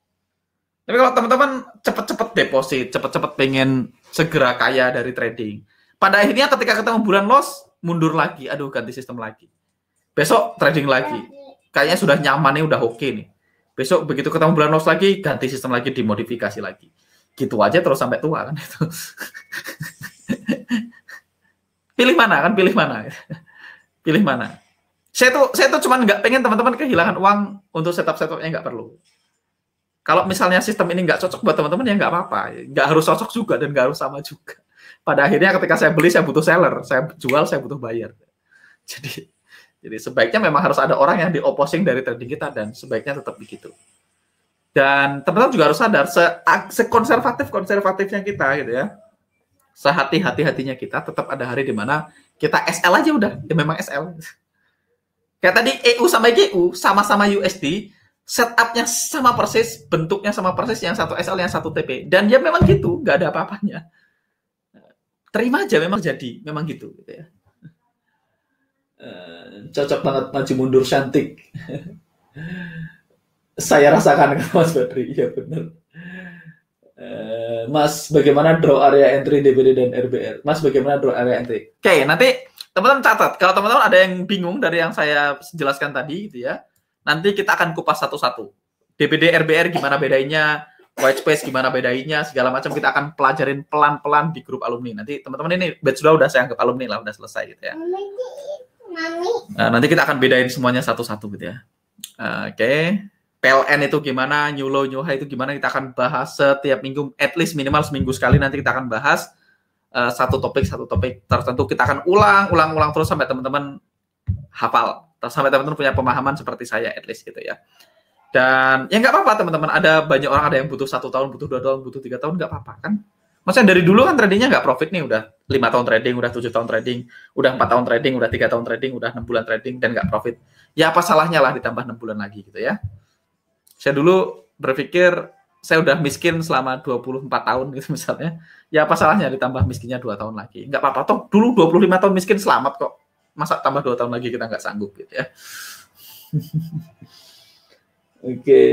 Tapi kalau teman-teman cepet-cepet deposit, cepet-cepet pengen segera kaya dari trading, pada akhirnya ketika ketemu bulan loss, mundur lagi, aduh ganti sistem lagi. Besok trading lagi, kayaknya sudah nyaman nih, udah oke nih. Besok begitu ketemu bulan loss lagi, ganti sistem lagi, dimodifikasi lagi. Gitu aja terus sampai tua kan itu. Pilih mana kan, pilih mana. Pilih mana. Saya tuh cuman nggak pengen teman-teman kehilangan uang untuk setup-setupnya, nggak perlu. Kalau misalnya sistem ini nggak cocok buat teman-teman, ya nggak apa-apa. Nggak harus cocok juga dan nggak harus sama juga. Pada akhirnya ketika saya beli, saya butuh seller. Saya jual, saya butuh buyer. Jadi sebaiknya memang harus ada orang yang di-opposing dari trading kita, dan sebaiknya tetap begitu. Dan teman-teman juga harus sadar, sekonservatif-konservatifnya kita gitu ya, sehati-hatinya kita, tetap ada hari di mana kita SL aja udah, ya memang SL. Kayak tadi EU sama GU, sama-sama USD, setupnya sama persis, bentuknya sama persis, yang satu SL, yang satu TP. Dan ya memang gitu, nggak ada apa-apanya. Terima aja, memang jadi, memang gitu ya. Cocok banget maju mundur cantik. Saya rasakan kan Mas Badri, iya benar. Mas, bagaimana draw area entry DBD dan RBR? Mas, bagaimana draw area entry? Oke, nanti teman-teman catat. Kalau teman-teman ada yang bingung dari yang saya jelaskan tadi, gitu ya, nanti kita akan kupas satu-satu. DBD, RBR gimana bedainya, white space gimana bedainya, segala macam kita akan pelajarin pelan-pelan di grup alumni. Nanti teman-teman ini batch udah saya anggap alumni lah, udah selesai gitu ya. Nah, nanti kita akan bedain semuanya satu-satu gitu ya. Oke. PLN itu gimana, new low, new high itu gimana, kita akan bahas setiap minggu, at least minimal seminggu sekali. Nanti kita akan bahas satu topik tertentu. Kita akan ulang terus sampai teman-teman hafal, sampai teman-teman punya pemahaman seperti saya at least gitu ya. Dan ya nggak apa-apa teman-teman, ada banyak orang, ada yang butuh 1 tahun, butuh 2 tahun, butuh 3 tahun, nggak apa-apa kan. Maksudnya dari dulu kan tradingnya nggak profit nih, udah 5 tahun trading, udah 7 tahun trading, udah 4 tahun trading, udah 3 tahun trading, udah 6 bulan trading, dan nggak profit. Ya apa salahnya lah ditambah 6 bulan lagi gitu ya. Saya dulu berpikir saya udah miskin selama 24 tahun gitu misalnya. Ya apa salahnya ditambah miskinnya 2 tahun lagi. Nggak apa-apa, toh dulu 25 tahun miskin selamat kok. Masa tambah 2 tahun lagi kita nggak sanggup gitu ya. Oke.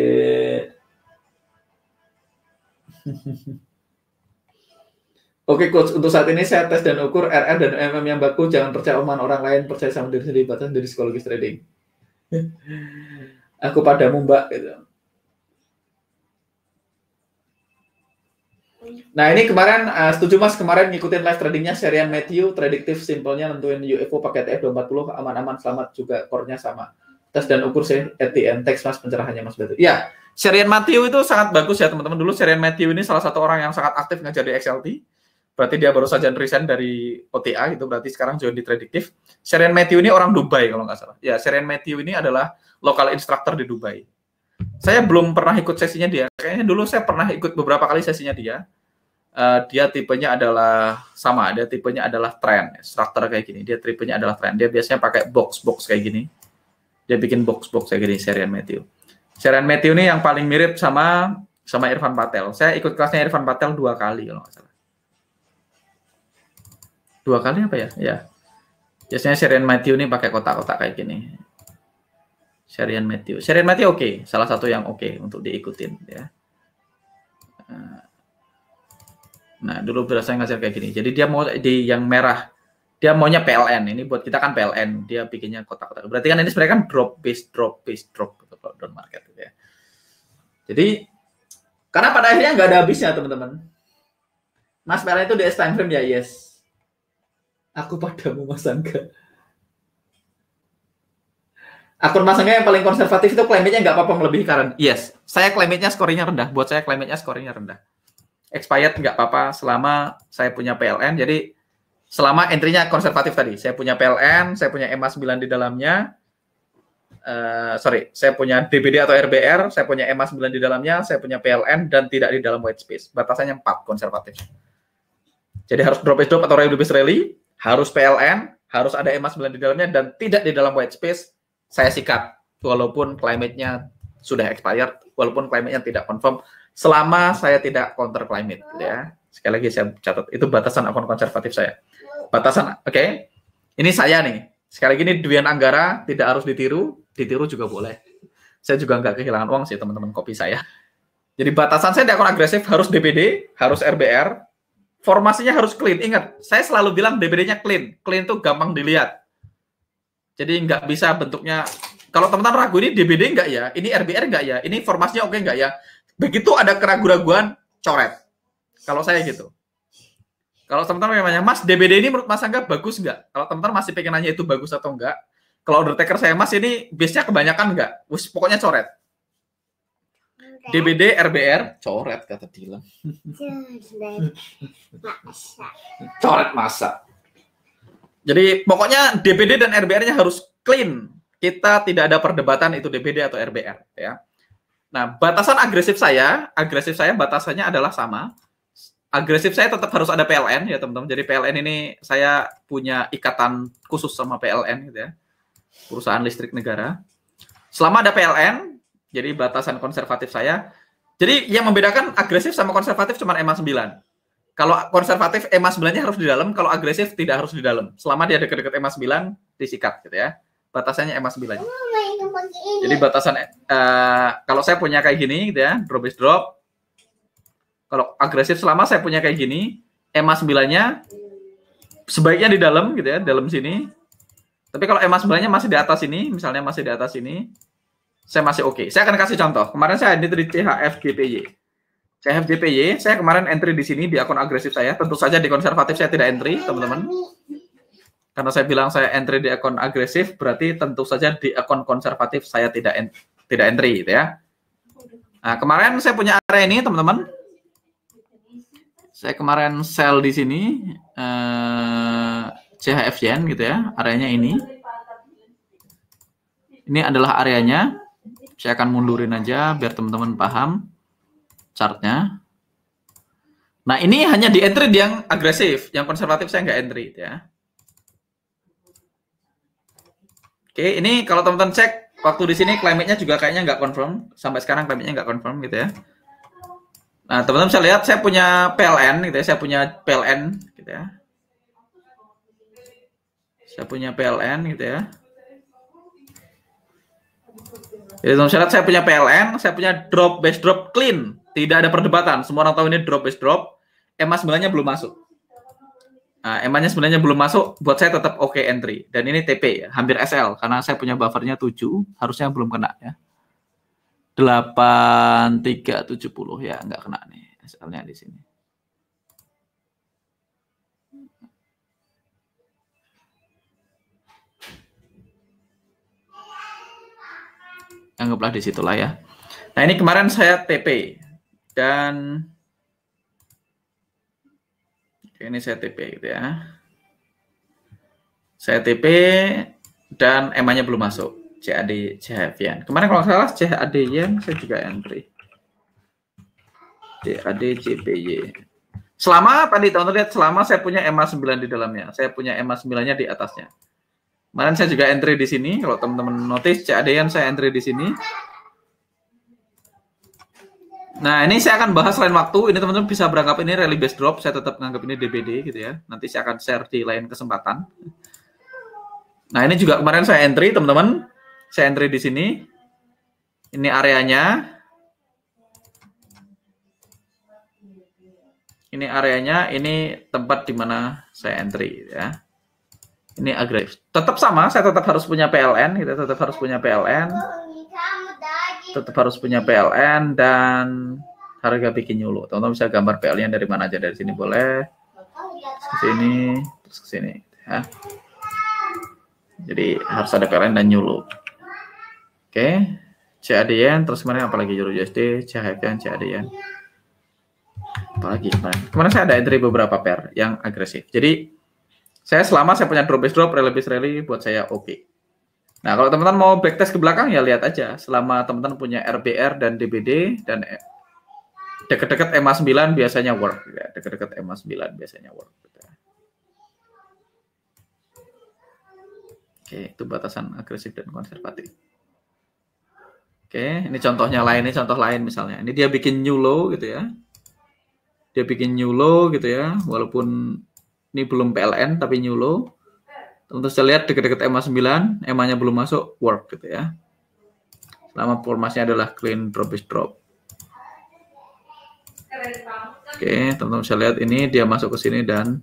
Oke coach, untuk saat ini saya tes dan ukur RR dan MM yang baku, jangan percaya omongan orang lain, percaya sama diri sendiri, batas dari psikologis trading. Aku padamu mbak gitu. Nah ini kemarin setuju mas, kemarin ngikutin live tradingnya Serian Matthew, prediktif simpelnya nentuin UFO pakai TF240 aman-aman, selamat juga, core-nya sama. Tes dan ukur saya ATM, teks mas pencerahannya mas Batu. Ya, Serian Matthew itu sangat bagus ya teman-teman. Dulu Serian Matthew ini salah satu orang yang sangat aktif ngajar di XLT. Berarti dia baru saja resign dari OTA, itu berarti sekarang join di prediktif. Serian Matthew ini orang Dubai kalau nggak salah. Ya, Serian Matthew ini adalah lokal instructor di Dubai. Saya belum pernah ikut sesinya dia. Kayaknya dulu saya pernah ikut beberapa kali sesinya dia. Dia tipenya adalah sama, dia tipenya adalah trend, instructor kayak gini. Dia tipenya adalah trend. Dia biasanya pakai box kayak gini. Dia bikin box kayak gini, Serian Matthew. Serian Matthew ini yang paling mirip sama Irfan Patel. Saya ikut kelasnya Irfan Patel 2 kali kalau nggak salah. 2 kali apa ya? Ya. Biasanya Serian Matthew ini pakai kotak-kotak kayak gini. Serian Matthew oke, salah satu yang oke untuk diikutin ya. Nah, dulu saya ngajar kayak gini. Jadi dia mau di yang merah, dia maunya PLN. Ini buat kita kan PLN, dia bikinnya kotak-kotak. Berarti kan ini sebenarnya kan drop base gitu kalau down market gitu ya. Jadi karena pada akhirnya nggak ada habisnya teman-teman. Mas PLN itu DS time frame ya, yes. Aku padamu Mas Angga. Akun Mas Angga yang paling konservatif itu climate-nya nggak apa-apa melebihi current. Yes, saya climate-nya scoringnya rendah. Buat saya climate-nya scoringnya rendah. Expired nggak apa-apa selama saya punya PLN. Jadi selama entry-nya konservatif tadi. Saya punya PLN, saya punya EMA 9 di dalamnya. Saya punya DBD atau RBR, saya punya EMA 9 di dalamnya, saya punya PLN, dan tidak di dalam white space. Batasannya 4 konservatif. Jadi harus drop is drop atau rally is rally, harus PLN, harus ada EMA 9 di dalamnya, dan tidak di dalam white space. Saya sikat, walaupun climate-nya sudah expired, walaupun climate-nya tidak confirm, selama saya tidak counter climate. Ya. Sekali lagi saya catat, itu batasan akun konservatif saya. Batasan, oke. Ini saya nih. Sekali lagi ini Dwian Anggara, tidak harus ditiru juga boleh. Saya juga nggak kehilangan uang sih teman-teman kopi saya. Jadi batasan saya di akun agresif harus DBD, harus RBR, formasinya harus clean. Ingat, saya selalu bilang DBD-nya clean. Clean itu gampang dilihat. Jadi nggak bisa bentuknya, kalau teman-teman ragu ini DBD nggak ya, ini RBR nggak ya, ini formasinya oke nggak ya. Begitu ada keraguan-raguan, coret. Kalau saya gitu. Kalau teman-teman namanya, Mas, DBD ini menurut Mas Angga bagus nggak? Kalau teman-teman masih pengen nanya itu bagus atau enggak, kalau undertaker saya, Mas, ini base-nya kebanyakan nggak? Pokoknya coret. DBD, RBR, coret, kata Dilan. Coret masa. Jadi pokoknya DBD dan RBR-nya harus clean. Kita tidak ada perdebatan itu DBD atau RBR. Ya. Nah, batasan agresif saya batasannya adalah sama. Agresif saya tetap harus ada PLN ya teman-teman. Jadi PLN ini saya punya ikatan khusus sama PLN gitu ya. Perusahaan listrik negara. Selama ada PLN, jadi batasan konservatif saya. Jadi yang membedakan agresif sama konservatif cuma EMA 9. Kalau konservatif EMA 9-nya harus di dalam, kalau agresif tidak harus di dalam. Selama dia dekat-dekat EMA 9 disikat gitu ya. Batasannya EMA 9. Jadi batasan kalau saya punya kayak gini gitu ya, drop is drop. Kalau agresif selama saya punya kayak gini, EMA 9-nya sebaiknya di dalam gitu ya, dalam sini. Tapi kalau EMA 9-nya masih di atas ini, misalnya masih di atas ini, saya masih oke. Saya akan kasih contoh. Kemarin saya entry CHF-JPY. CHF-JPY, saya kemarin entry di sini di akun agresif saya. Tentu saja di konservatif saya tidak entry, teman-teman. Karena saya bilang saya entry di akun agresif, berarti tentu saja di akun konservatif saya tidak entry gitu ya. Nah, kemarin saya punya area ini, teman-teman. Saya kemarin sell di sini CHF Yen gitu ya, areanya ini. Ini adalah areanya. Saya akan mundurin aja biar teman-teman paham chartnya. Nah, ini hanya di entry yang agresif, yang konservatif saya nggak entry gitu ya. Oke, ini kalau teman-teman cek waktu di sini climate-nya juga kayaknya nggak confirm. Sampai sekarang climate-nya nggak confirm gitu ya. Nah, teman-teman bisa lihat saya punya PLN gitu ya, saya punya PLN gitu ya. Saya punya PLN gitu ya. Jadi teman-teman lihat saya punya PLN, saya punya drop base drop clean, tidak ada perdebatan. Semua orang tahu ini drop base drop. EMA 9-nya belum masuk. Nah, EMA-nya sebenarnya belum masuk, buat saya tetap oke entry. Dan ini TP ya, hampir SL karena saya punya buffernya 7, harusnya belum kena ya. 8370 ya, nggak kena nih SL-nya di sini. Anggaplah di situlah ya. Nah, ini kemarin saya TP dan ini saya TP gitu ya. Saya TP dan EMA-nya belum masuk. CAD CHF Yen. Kemarin kalau salah CAD Yen saya juga entry. CAD JPY. Selama tadi teman-teman lihat selama saya punya EMA 9 di dalamnya. Saya punya EMA 9-nya di atasnya. Kemarin saya juga entry di sini. Kalau teman-teman notice CAD Yen saya entry di sini. Nah, ini saya akan bahas lain waktu. Ini teman-teman bisa beranggap ini rally base drop. Saya tetap menganggap ini DBD gitu ya. Nanti saya akan share di lain kesempatan. Nah, ini juga kemarin saya entry teman-teman. Saya entry di sini. Ini areanya. Ini areanya, ini tempat di mana saya entry ya. Ini agresif. Tetap sama, saya tetap harus punya PLN, kita tetap harus punya PLN. tetap harus punya PLN dan harga bikin nyulu. Teman-teman bisa gambar PLN dari mana aja, dari sini boleh, ke sini, terus ke sini. Ya. Jadi harus ada PLN dan nyulu. Oke, CAD yen, terus kemarin apalagi Euro USD, CHF yen, CAD yen. Apalagi kemarin saya ada entry beberapa pair yang agresif. Jadi saya selama saya punya drop base drop, rally base rally, buat saya oke. Nah, kalau teman-teman mau backtest ke belakang ya lihat aja. Selama teman-teman punya RBR dan DBD dan dekat-dekat EMA 9 biasanya work. Ya. Dekat-dekat EMA 9 biasanya work. Gitu ya. Oke, itu batasan agresif dan konservatif. Oke, ini contohnya lain, ini contoh lain misalnya. Ini dia bikin new low gitu ya. Dia bikin new low gitu ya, walaupun ini belum PLN tapi new low. Untuk saya lihat dekat-dekat EMA 9, EMA-nya belum masuk, work gitu ya. Selama formasinya adalah clean drop is drop. Oke, teman-teman bisa lihat ini dia masuk ke sini dan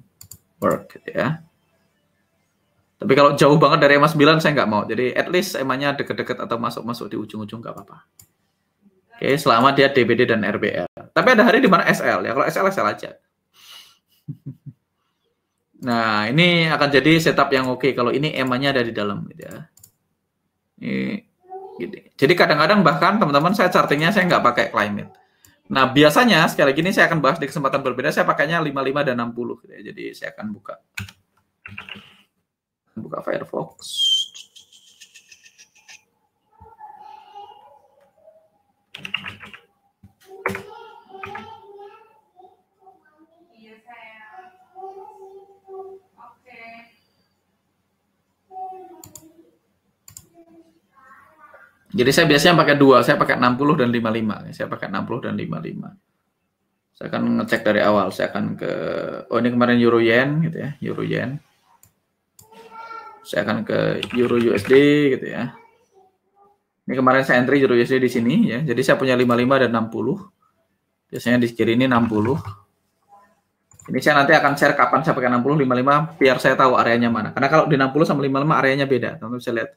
work gitu ya. Tapi kalau jauh banget dari EMA 9 saya nggak mau. Jadi at least EMA-nya dekat-dekat atau masuk-masuk di ujung-ujung nggak apa-apa. Oke, selama dia DBD dan RBR. Tapi ada hari di mana SL ya. Kalau SL aja. Nah, ini akan jadi setup yang oke kalau ini EMA-nya ada di dalam gitu ya. Ini gitu. Jadi kadang-kadang bahkan teman-teman saya chartingnya saya nggak pakai climate. Nah, biasanya sekali lagi ini saya akan bahas di kesempatan berbeda, saya pakainya 55 dan 60 gitu ya. Jadi saya akan buka Firefox. Jadi saya biasanya pakai dua, saya pakai 60 dan 55. Saya pakai 60 dan 55. Saya akan ngecek dari awal, saya akan ke, oh ini kemarin Euro Yen gitu ya, Euro Yen. Saya akan ke Euro USD gitu ya. Ini kemarin saya entry Euro USD di sini ya, jadi saya punya 55 dan 60. Biasanya di kiri ini 60. Ini saya nanti akan share kapan saya pakai 60, 55, biar saya tahu areanya mana. Karena kalau di 60 sama 55 areanya beda, teman-teman bisa lihat.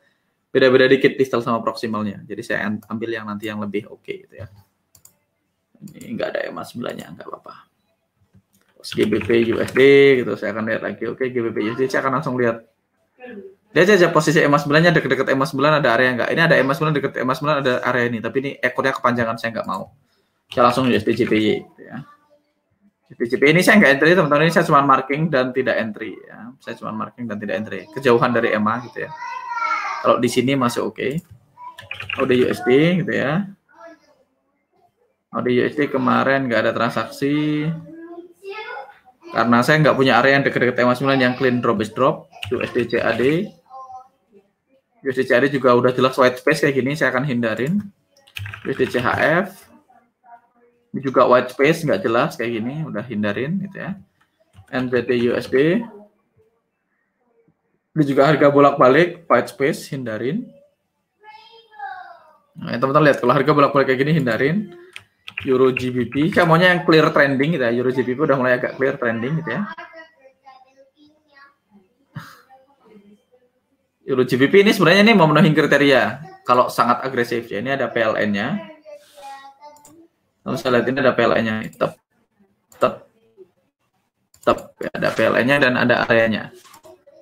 Beda-beda dikit distal sama proximalnya. Jadi saya ambil yang nanti yang lebih oke gitu ya. Ini enggak ada EMA 9-nya, enggak apa-apa. Terus GBP USD gitu, saya akan lihat lagi. Oke, GBP USD saya akan langsung lihat. Lihat aja posisi EMA 9-nya dekat-dekat EMA 9 ada area enggak. Ini ada EMA 9 dekat EMA 9 ada area ini, tapi ini ekornya kepanjangan saya enggak mau. Saya langsung USD JPY gitu ya. USD JPY ini saya enggak entry, teman-teman, ini saya cuma marking dan tidak entry ya. Saya cuma marking dan tidak entry. Kejauhan dari EMA gitu ya. Kalau di sini masih oke. Udah USD gitu ya. Udah USD kemarin nggak ada transaksi. Karena saya nggak punya area yang dekat-dekat EMA 9 yang clean drop is drop. USD CAD. USD CAD juga udah jelas white space kayak gini, saya akan hindarin. USD CHF. Ini juga white space nggak jelas kayak gini, udah hindarin gitu ya. NZD USD. Ini juga harga bolak-balik, white space, hindarin. Nah, teman-teman lihat, kalau harga bolak-balik kayak gini, hindarin. Euro GBP, saya maunya yang clear trending gitu ya. Euro GBP udah mulai agak clear trending gitu ya. Euro GBP ini sebenarnya ini memenuhi kriteria. Kalau sangat agresif ya, ini ada PLN-nya. Kalau saya lihat ini ada PLN-nya, tetap. Ya, ada PLN-nya dan ada areanya.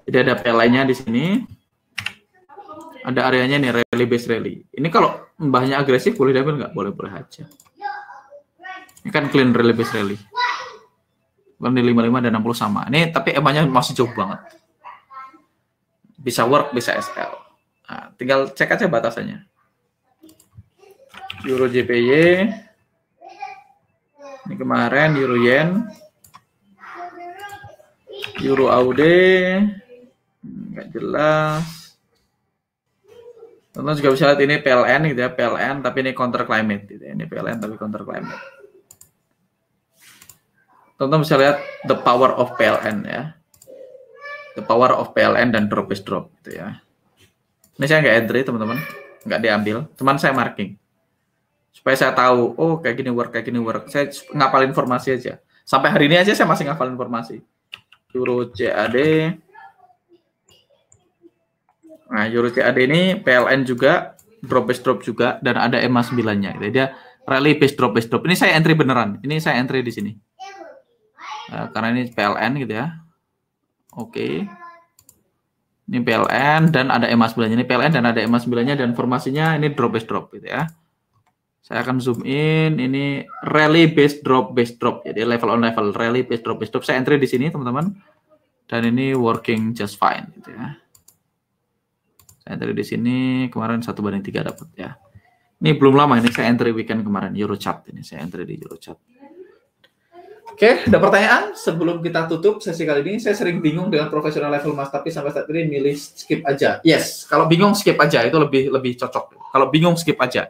Jadi ada PLN-nya di sini. Ada areanya nih, rally base rally. Ini kalau mbahnya agresif boleh diambil nggak? Boleh aja. Ini kan clean rally base rally. Bukan di 55 dan 60 sama. Ini tapi EMA-nya masih jauh banget. Bisa work, bisa SL. Nah, tinggal cek aja batasannya. Euro JPY. Ini kemarin Euro Yen. Euro AUD. Nggak jelas. Teman-teman juga bisa lihat ini PLN gitu ya, PLN tapi ini counter climate gitu ya. Ini PLN tapi counter climate. Teman-teman bisa lihat the power of PLN ya. The power of PLN dan drop is drop gitu ya. Ini saya nggak entry teman-teman, nggak diambil, cuman saya marking. Supaya saya tahu, oh kayak gini work. Saya ngapalin informasi aja. Sampai hari ini aja saya masih ngapalin informasi. Euro CAD. Nah, Euro CAD ini PLN juga drop base drop juga, dan ada EMA 9-nya. Gitu. Dia rally base drop. Ini saya entry beneran. Ini saya entry di sini. Karena ini PLN gitu ya. Oke. Ini PLN dan ada EMA 9-nya. Ini PLN dan ada EMA 9-nya, dan formasinya ini drop base drop gitu ya. Saya akan zoom in. Ini rally base drop. Jadi level on level, rally base drop. Saya entry di sini teman-teman. Dan ini working just fine gitu ya. Saya entry di sini kemarin 1:3 dapat ya. Ini belum lama, ini saya entry weekend kemarin Eurochart, ini saya entry di Eurochart. Oke, ada pertanyaan sebelum kita tutup sesi kali ini? Saya sering bingung dengan profesional level Mas, tapi sampai saat ini milih skip aja. Yes, kalau bingung skip aja, itu lebih cocok. Kalau bingung skip aja.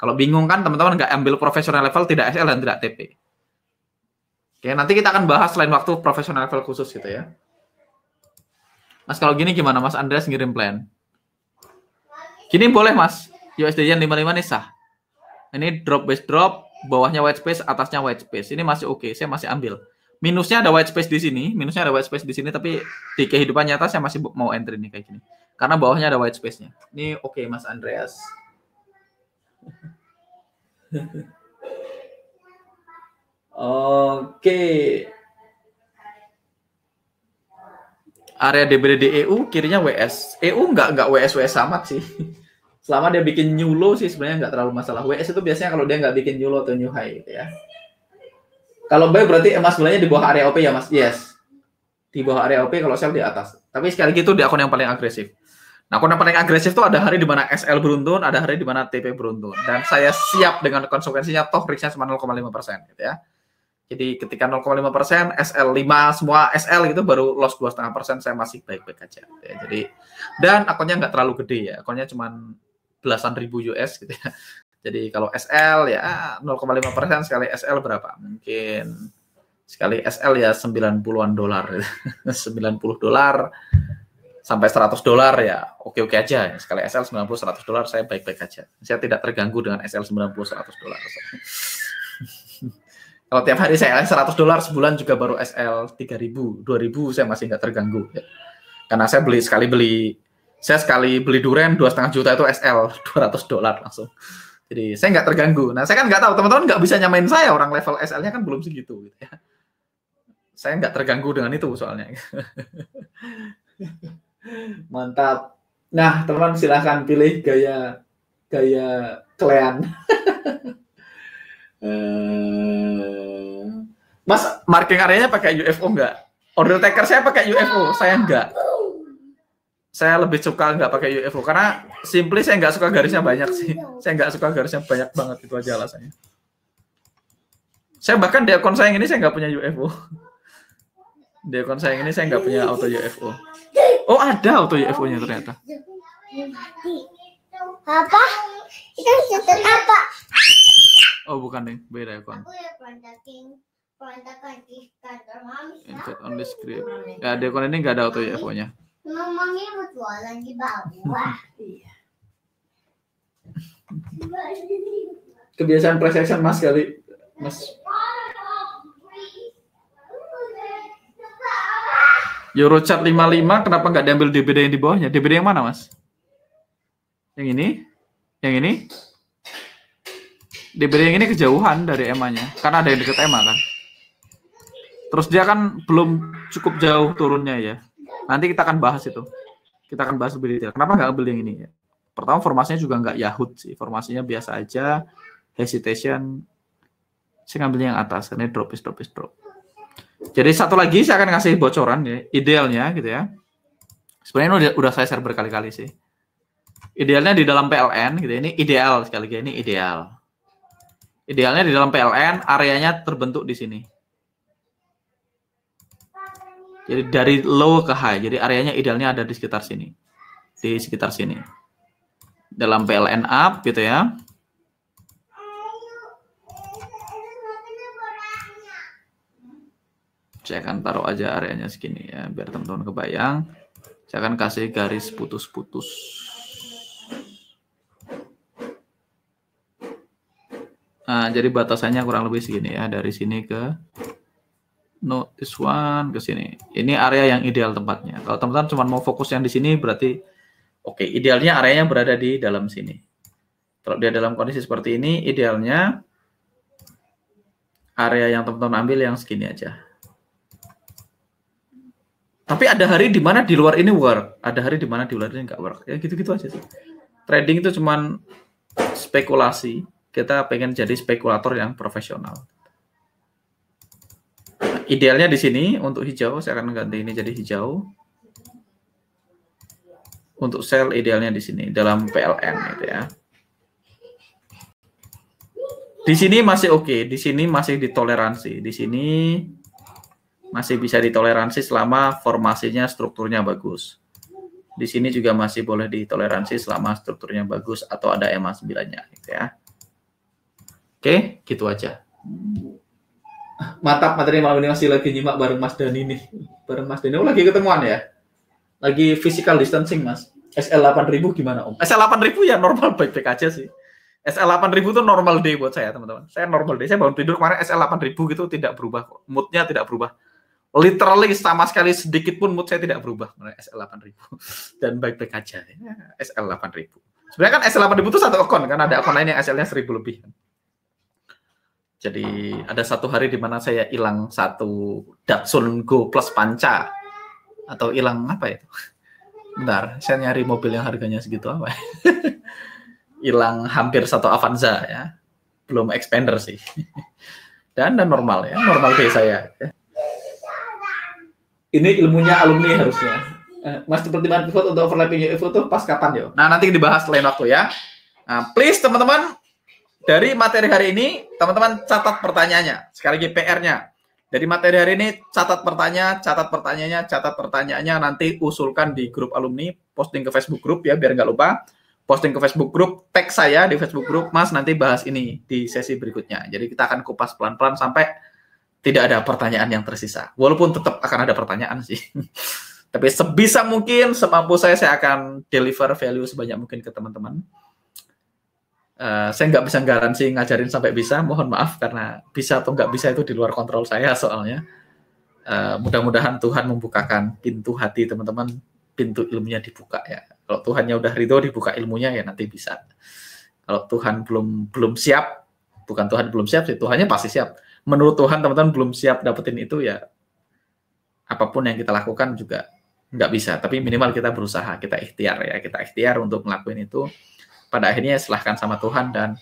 Kalau bingung kan teman-teman nggak ambil profesional level, tidak SL dan tidak TP. Oke, nanti kita akan bahas lain waktu profesional level khusus gitu ya. Mas, kalau gini gimana Mas Andreas ngirim plan? Gini boleh Mas, USD Yen 55 nih sah. Ini drop base drop, bawahnya white space, atasnya white space. Ini masih oke, saya masih ambil. Minusnya ada white space di sini, tapi di kehidupan nyata saya masih mau entry nih kayak gini. Karena bawahnya ada white space-nya. Ini oke Mas Andreas. Oke. Area DBD EU kirinya WS. EU nggak WS amat sih. Selama dia bikin new low sih sebenarnya nggak terlalu masalah. WS itu biasanya kalau dia nggak bikin new low atau new high gitu ya. Kalau buy berarti emas sebenarnya di bawah area OP ya Mas? Yes. Di bawah area OP, kalau sell di atas. Tapi sekali lagi itu di akun yang paling agresif. Nah, akun yang paling agresif itu ada hari di mana SL beruntun, ada hari di mana TP beruntun. Dan saya siap dengan konsekuensinya, toh risknya cuma 0,5% gitu ya. Jadi ketika 0,5%, SL 5, semua SL itu baru loss 2,5%, saya masih baik-baik aja. Ya, jadi, dan akunnya nggak terlalu gede ya, akunnya cuma belasan ribu US gitu ya. Jadi kalau SL ya 0,5% sekali SL berapa? Mungkin sekali SL ya 90-an dolar. 90 dolar sampai 100 dolar ya oke-oke aja. Sekali SL 90-100 dolar saya baik-baik aja. Saya tidak terganggu dengan SL 90-100 dolar. Kalau tiap hari saya 100 dolar, sebulan juga baru SL 3.000, 2.000, saya masih nggak terganggu. Ya. Karena saya sekali beli duren 2,5 juta itu SL 200 dolar langsung. Jadi saya nggak terganggu. Nah saya kan nggak tahu, teman-teman nggak bisa nyamain saya, orang level SL-nya kan belum segitu. Gitu ya. Saya nggak terganggu dengan itu soalnya. Mantap. Nah teman-teman silahkan pilih gaya kalian. Mas, marking areanya pakai UFO nggak? Order taker saya pakai UFO, saya nggak. Saya lebih suka nggak pakai UFO karena simply saya nggak suka garisnya banyak sih. Saya nggak suka garisnya banyak banget, itu aja alasannya. Saya bahkan di akun saya yang ini saya nggak punya UFO. Di akun saya yang ini saya nggak punya auto UFO. Oh ada auto UFO-nya ternyata. Apa? Itu setel apa? Oh bukan nih, beda akun. Aku ya perantakan di kantor mami. Insert on the script. Ya di akun ini nggak ada auto UFO-nya. Ngomongnya berjualan di bawah. Kebiasaan price action Mas kali, Mas. Eurochart 55 kenapa nggak diambil DBD yang di bawahnya? DBD yang mana Mas? Yang ini? Yang ini? DBD yang ini kejauhan dari EMA-nya, karena ada yang dekat EMA kan. Terus dia kan belum cukup jauh turunnya ya. Nanti kita akan bahas itu. Kita akan bahas lebih detail. Kenapa nggak ambil yang ini ya? Pertama formasinya juga nggak Yahoo sih. Formasinya biasa aja. Hesitation. Saya ngambilnya yang atas. Ini drop. Jadi satu lagi saya akan ngasih bocoran ya. Idealnya gitu ya. Sebenarnya udah saya share berkali-kali sih. Idealnya di dalam PLN gitu. Ini ideal sekali lagi. Ini ideal. Idealnya di dalam PLN areanya terbentuk di sini. Jadi dari low ke high. Jadi areanya idealnya ada di sekitar sini. Di sekitar sini. Dalam PLN up gitu ya. Saya akan taruh aja areanya segini ya. Biar teman-teman kebayang. Saya akan kasih garis putus-putus. Nah, jadi batasannya kurang lebih segini ya. Dari sini ke this one ke sini. Ini area yang ideal tempatnya. Kalau teman-teman cuma mau fokus yang di sini berarti Oke, idealnya areanya berada di dalam sini. Kalau dia dalam kondisi seperti ini, idealnya area yang teman-teman ambil yang segini aja. Tapi ada hari di mana di luar ini work, ada hari di mana di luar ini nggak work. Ya gitu-gitu aja sih. Trading itu cuman spekulasi. Kita pengen jadi spekulator yang profesional. Nah, idealnya di sini untuk hijau, saya akan ganti ini jadi hijau. Untuk sell idealnya di sini dalam PLN gitu ya. Di sini masih oke, di sini masih ditoleransi, di sini masih bisa ditoleransi selama formasinya strukturnya bagus. Di sini juga masih boleh ditoleransi selama strukturnya bagus atau ada EMA 9-nya gitu ya. Oke, gitu aja. Mantap, materi malam ini masih lagi nyimak bareng Mas Dani nih. Bareng Mas Dani, lagi ketemuan ya? Lagi physical distancing, Mas. SL 8000 gimana, Om? SL 8000 ya normal baik-baik aja sih. SL 8000 itu normal day buat saya, teman-teman. Saya normal day. Saya bangun tidur kemarin SL 8000 gitu tidak berubah kok. Mood-nya tidak berubah. Literally sama sekali sedikit pun mood saya tidak berubah mengenai SL 8000. Dan baik-baik aja. Ya, SL 8000. Sebenarnya kan SL 8000 itu satu akun, kan ada akun lain yang SL-nya 1000 lebih. Jadi ada satu hari di mana saya hilang satu Datsun Go Plus Panca. Atau hilang apa itu? Bentar, saya nyari mobil yang harganya segitu apa. Hilang hampir satu Avanza ya, belum expander sih. Dan normal ya, normal day saya. Ini ilmunya alumni harusnya. Mas, pertimbangan pivot untuk overlapping UFO tuh pas kapan yo? Nah, nanti dibahas lain waktu ya. Nah, please teman-teman, dari materi hari ini teman-teman catat pertanyaannya. Sekali lagi PR-nya. Dari materi hari ini catat pertanyaannya, nanti usulkan di grup alumni, posting ke Facebook group ya biar nggak lupa. Posting ke Facebook group, tag saya di Facebook group, Mas nanti bahas ini di sesi berikutnya. Jadi kita akan kupas pelan-pelan sampai tidak ada pertanyaan yang tersisa. Walaupun tetap akan ada pertanyaan sih. Tapi sebisa mungkin, semampu saya akan deliver value sebanyak mungkin ke teman-teman. Saya nggak bisa garansi ngajarin sampai bisa, mohon maaf karena bisa atau nggak bisa itu di luar kontrol saya soalnya. Mudah-mudahan Tuhan membukakan pintu hati teman-teman, pintu ilmunya dibuka ya. Kalau Tuhannya udah ridho dibuka ilmunya ya nanti bisa. Kalau Tuhan belum siap, bukan Tuhan belum siap sih, Tuhannya pasti siap. Menurut Tuhan teman-teman belum siap dapetin itu ya, apapun yang kita lakukan juga nggak bisa. Tapi minimal kita berusaha, kita ikhtiar untuk ngelakuin itu. Pada akhirnya silahkan sama Tuhan dan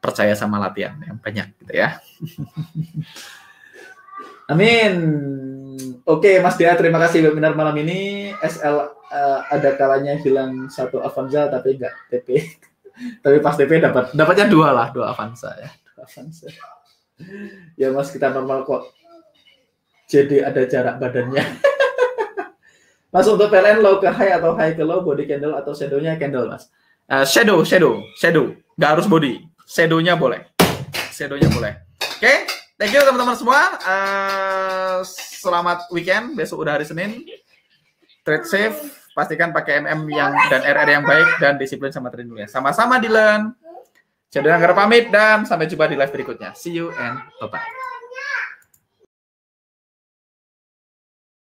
percaya sama latihan yang banyak gitu ya. Amin. Oke, Mas Dia, terima kasih webinar malam ini. SL ada kalanya hilang satu Avanza tapi enggak TP. Tapi pas TP dapatnya dua Avanza ya. Ya Mas, kita normal kok. Jadi ada jarak badannya. Mas, untuk PLN low ke high atau high ke low, body candle atau shadow-nya candle, Mas? Shadow. Nggak harus body. Shadow-nya boleh. Oke, thank you teman-teman semua. Selamat weekend. Besok udah hari Senin. Trade safe. Pastikan pakai MM dan RR yang baik dan disiplin sama trading. Sama-sama Dylan. Shadow yang pamit dan sampai jumpa di live berikutnya. See you and bye-bye.